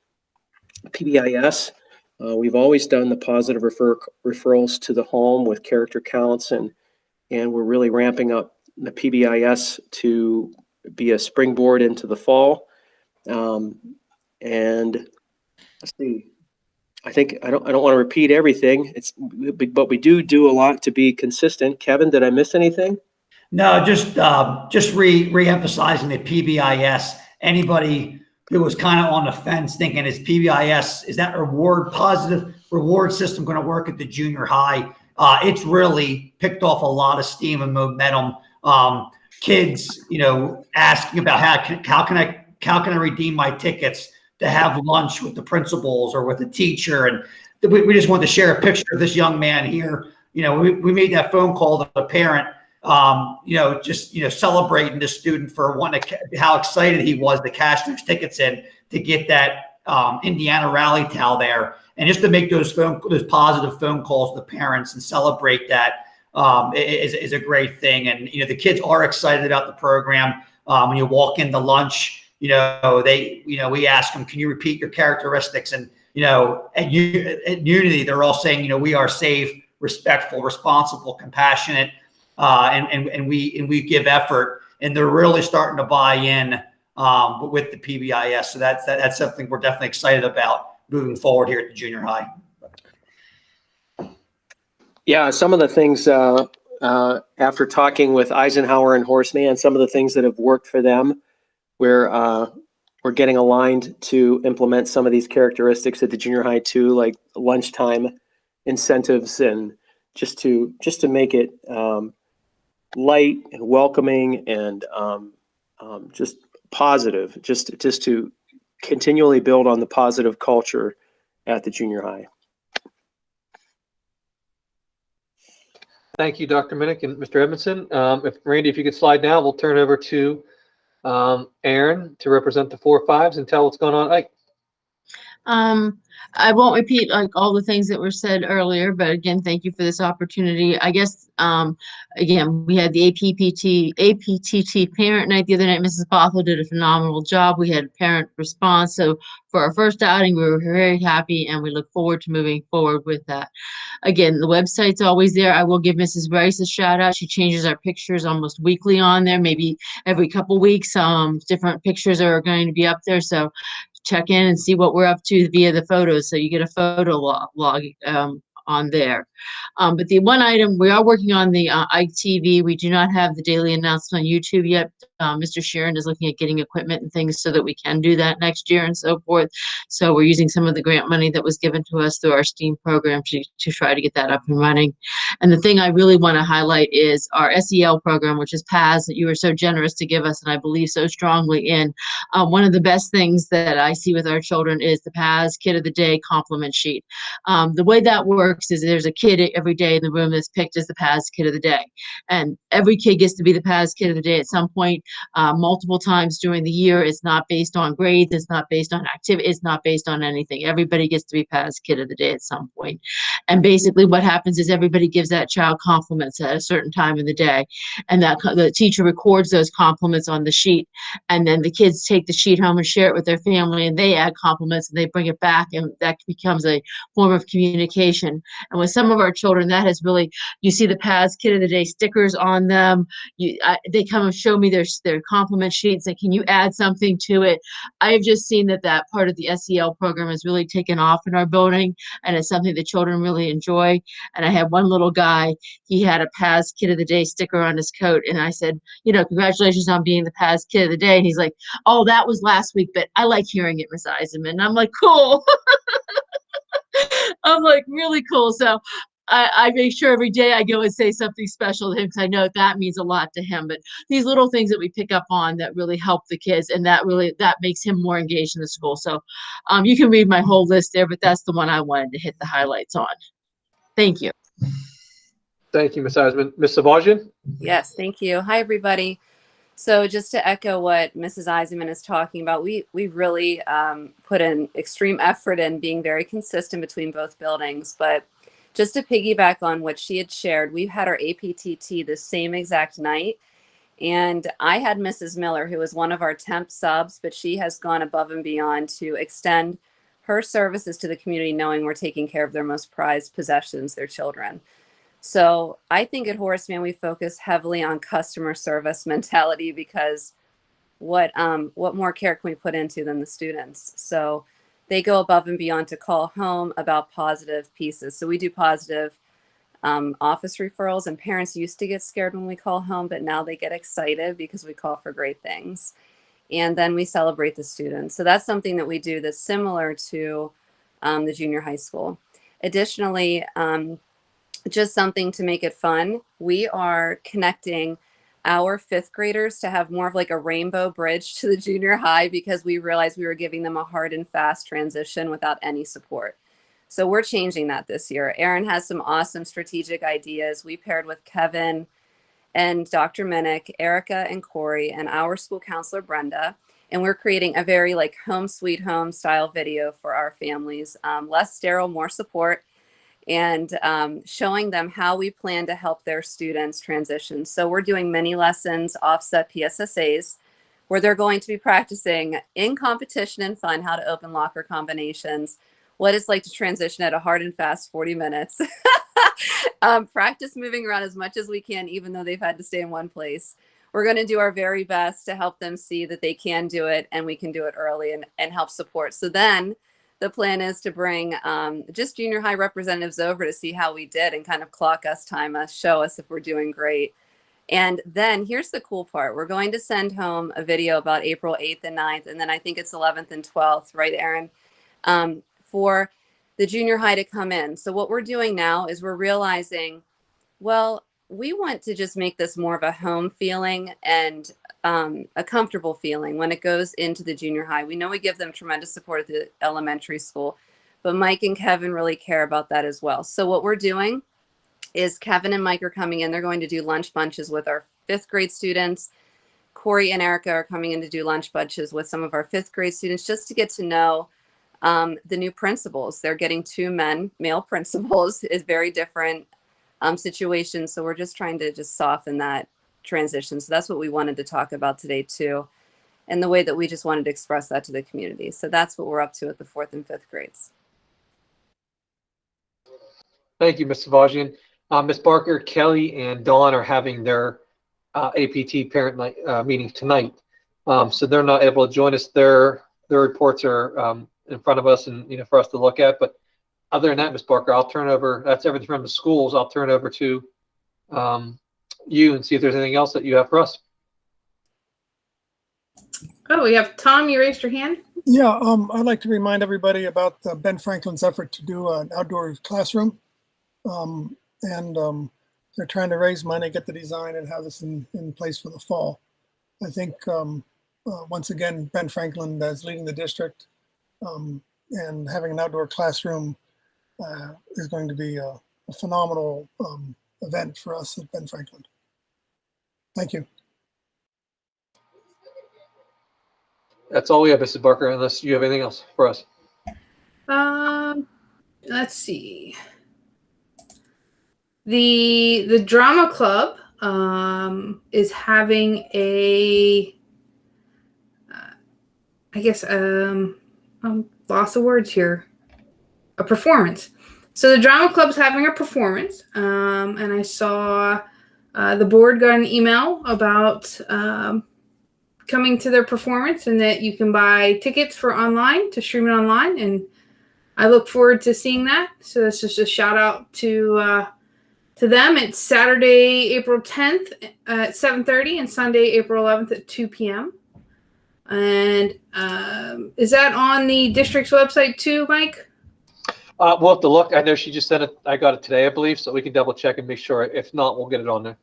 PBIS. We've always done the positive referrals to the home with character counts, and we're really ramping up the PBIS to be a springboard into the fall. And let's see. I think I don't want to repeat everything. But we do a lot to be consistent. Kevin, did I miss anything? No, just re-emphasizing the PBIS. Anybody who was kind of on the fence thinking, is that positive reward system going to work at the junior high? It's really picked off a lot of steam and momentum kids, asking about how can I redeem my tickets to have lunch with the principals or with the teacher. And we just wanted to share a picture of this young man here. We made that phone call to the parent, celebrating the student for how excited he was to cash those tickets in to get that Indiana rally towel there. And just to make those positive phone calls to the parents and celebrate that is a great thing. And, the kids are excited about the program. When you walk into lunch, we ask them, can you repeat your characteristics? And, at Unity, they're all saying, we are safe, respectful, responsible, compassionate, and we give effort, and they're really starting to buy in with the PBIS. So that's something we're definitely excited about moving forward here at the junior high. Yeah, some of the things after talking with Eisenhower and Horace Mann, some of the things that have worked for them, we're getting aligned to implement some of these characteristics at the junior high too, like lunchtime incentives, and just to make it light and welcoming and just positive, just to continually build on the positive culture at the junior high. Thank you, Dr. Minnick and Mr. Edmondson. Randy, if you could slide now, we'll turn over to Aaron to represent the 4-5s and tell what's going on. Ike. I won't repeat like all the things that were said earlier, but again, thank you for this opportunity. I guess, again, we had the APTT parent night the other night. Mrs. Bothell did a phenomenal job. We had a parent response. So for our first outing, we were very happy, and we look forward to moving forward with that. Again, the website's always there. I will give Mrs. Bryce a shout out. She changes our pictures almost weekly on there, maybe every couple weeks. Different pictures are going to be up there. So check in and see what we're up to via the photos. So you get a photo log on there. But the one item, we are working on the Ike TV. We do not have the daily announcement on YouTube yet. Mr. Sharon is looking at getting equipment and things so that we can do that next year and so forth. So we're using some of the grant money that was given to us through our STEAM program to try to get that up and running. And the thing I really want to highlight is our SEL program, which is Pssa, that you were so generous to give us and I believe so strongly in. One of the best things that I see with our children is the Pssa Kid of the Day compliment sheet. The way that works is there's a kid every day in the room that's picked as the Passa Kid of the Day. And every kid gets to be the Passa Kid of the Day at some point, multiple times during the year. It's not based on grades. It's not based on activity. It's not based on anything. Everybody gets to be Passa Kid of the Day at some point. And basically what happens is everybody gives that child compliments at a certain time in the day. And that the teacher records those compliments on the sheet. And then the kids take the sheet home and share it with their family, and they add compliments and they bring it back, and that becomes a form of communication. And with some of our children, that has really, you see the Passa Kid of the Day stickers on them. They come and show me their compliment sheets and can you add something to it? I've just seen that part of the SEL program has really taken off in our building, and it's something the children really enjoy. And I had one little guy, he had a Passa Kid of the Day sticker on his coat, and I said, congratulations on being the Passa Kid of the Day. And he's like, oh, that was last week, but I like hearing it, Miss Eisenman. And I'm like, cool. I'm like, really cool. So I make sure every day I go and say something special to him because I know that means a lot to him. But these little things that we pick up on that really help the kids, and that makes him more engaged in the school. So you can read my whole list there, but that's the one I wanted to hit the highlights on. Thank you. Thank you, Ms. Eisman. Ms. Savagian? Yes, thank you. Hi, everybody. So just to echo what Mrs. Eisenman is talking about, we really put an extreme effort in being very consistent between both buildings. But just to piggyback on what she had shared, we've had our APTT the same exact night. And I had Mrs. Miller, who was one of our temp subs, but she has gone above and beyond to extend her services to the community, knowing we're taking care of their most prized possessions, their children. So I think at Horace Mann, we focus heavily on customer service mentality, because what more care can we put into than the students? So they go above and beyond to call home about positive pieces. So we do positive office referrals, and parents used to get scared when we call home, but now they get excited because we call for great things. And then we celebrate the students. So that's something that we do that's similar to the junior high school. Additionally, just something to make it fun, we are connecting our fifth graders to have more of like a rainbow bridge to the junior high, because we realized we were giving them a hard and fast transition without any support. So we're changing that this year. Erin has some awesome strategic ideas. We paired with Kevin and Dr. Minnick, Erica and Corey, and our school counselor, Brenda. And we're creating a very like home sweet home style video for our families, less sterile, more support, and showing them how we plan to help their students transition. So we're doing mini lessons, offset PSSAs, where they're going to be practicing in competition and fun how to open locker combinations, what it's like to transition at a hard and fast 40 minutes. Practice moving around as much as we can, even though they've had to stay in one place. We're going to do our very best to help them see that they can do it and we can do it early and help support. So then the plan is to bring just junior high representatives over to see how we did and kind of clock us, time us, show us if we're doing great. And then here's the cool part. We're going to send home a video about April 8th and 9th, and then I think it's 11th and 12th, right, Erin? For the junior high to come in. So what we're doing now is we're realizing, well, we want to just make this more of a home feeling and a comfortable feeling when it goes into the junior high. We know we give them tremendous support at the elementary school, but Mike and Kevin really care about that as well. So what we're doing is Kevin and Mike are coming in. They're going to do lunch bunches with our fifth grade students. Corey and Erica are coming in to do lunch bunches with some of our fifth grade students just to get to know the new principals. They're getting two male principals. Is very different situation. So we're just trying to just soften that transition. So that's what we wanted to talk about today too. And the way that we just wanted to express that to the community. So that's what we're up to at the fourth and fifth grades. Thank you, Ms. Savagian. Ms. Barker, Kelly, and Dawn are having their APT parent night, meeting tonight. So they're not able to join us. Their reports are in front of us and for us to look at. But other than that, Ms. Barker, I'll turn over. That's everything from the schools. I'll turn over to you and see if there's anything else that you have for us. Oh, we have Tom. You raised your hand. Yeah, I'd like to remind everybody about Ben Franklin's effort to do an outdoor classroom. They're trying to raise money, get the design, and have this in place for the fall. I think, once again, Ben Franklin is leading the district, and having an outdoor classroom is going to be a phenomenal event for us at Ben Franklin. Thank you. That's all we have, Mrs. Barker, unless you have anything else for us. Let's see. The drama club is having a I guess loss of words here. A performance. So the drama club's having a performance, and I saw the board got an email about coming to their performance, and that you can buy tickets for online to stream it online, and I look forward to seeing that. So this is just a shout out to them. It's Saturday, April 10th at 7:30 and Sunday, April 11th at 2 p.m. And is that on the district's website too, Mike? We'll have to look. I know she just sent it. I got it today, I believe, so we can double check and make sure. If not, we'll get it on there.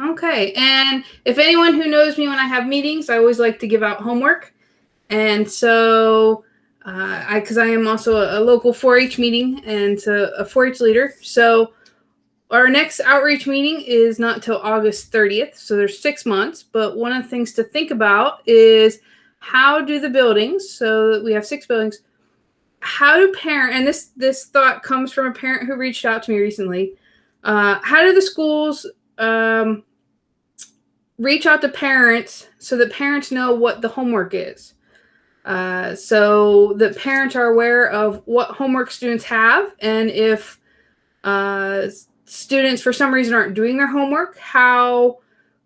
Okay. And if anyone who knows me, when I have meetings, I always like to give out homework. And so because I am also a local 4-H meeting and a 4-H leader. So our next outreach meeting is not until August 30th. So there's 6 months. But one of the things to think about is how do the buildings, so we have 6 buildings, how do parents, and this thought comes from a parent who reached out to me recently, how do the schools reach out to parents so that parents know what the homework is? So that parents are aware of what homework students have, and if students for some reason aren't doing their homework, how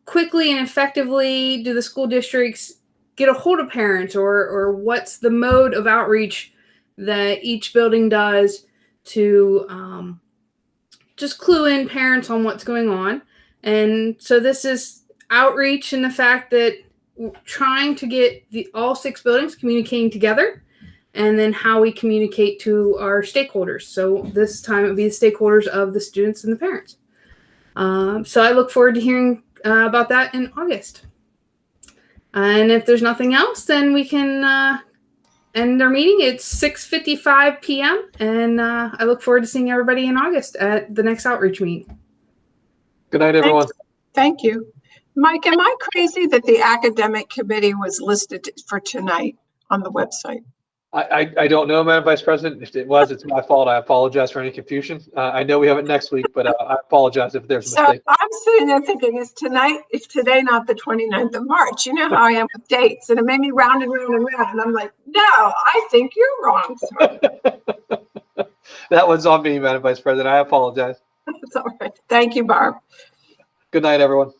quickly and effectively do the school districts get a hold of parents, or what's the mode of outreach that each building does to just clue in parents on what's going on. And so this is outreach in the fact that we're trying to get all 6 buildings communicating together, and then how we communicate to our stakeholders. So this time it would be the stakeholders of the students and the parents. So I look forward to hearing about that in August. And if there's nothing else, then we can end our meeting. It's 6:55 p.m. And I look forward to seeing everybody in August at the next outreach meeting. Good night, everyone. Thank you. Mike, am I crazy that the academic committee was listed for tonight on the website? I don't know, Madam Vice President. If it was, it's my fault. I apologize for any confusion. I know we have it next week, but I apologize if there's a mistake. So I'm sitting there thinking, is today not the 29th of March? You know how I am with dates, and it made me round and round and round. And I'm like, no, I think you're wrong, sir. That one's on me, Madam Vice President. I apologize. It's all right. Thank you, Barb. Good night, everyone.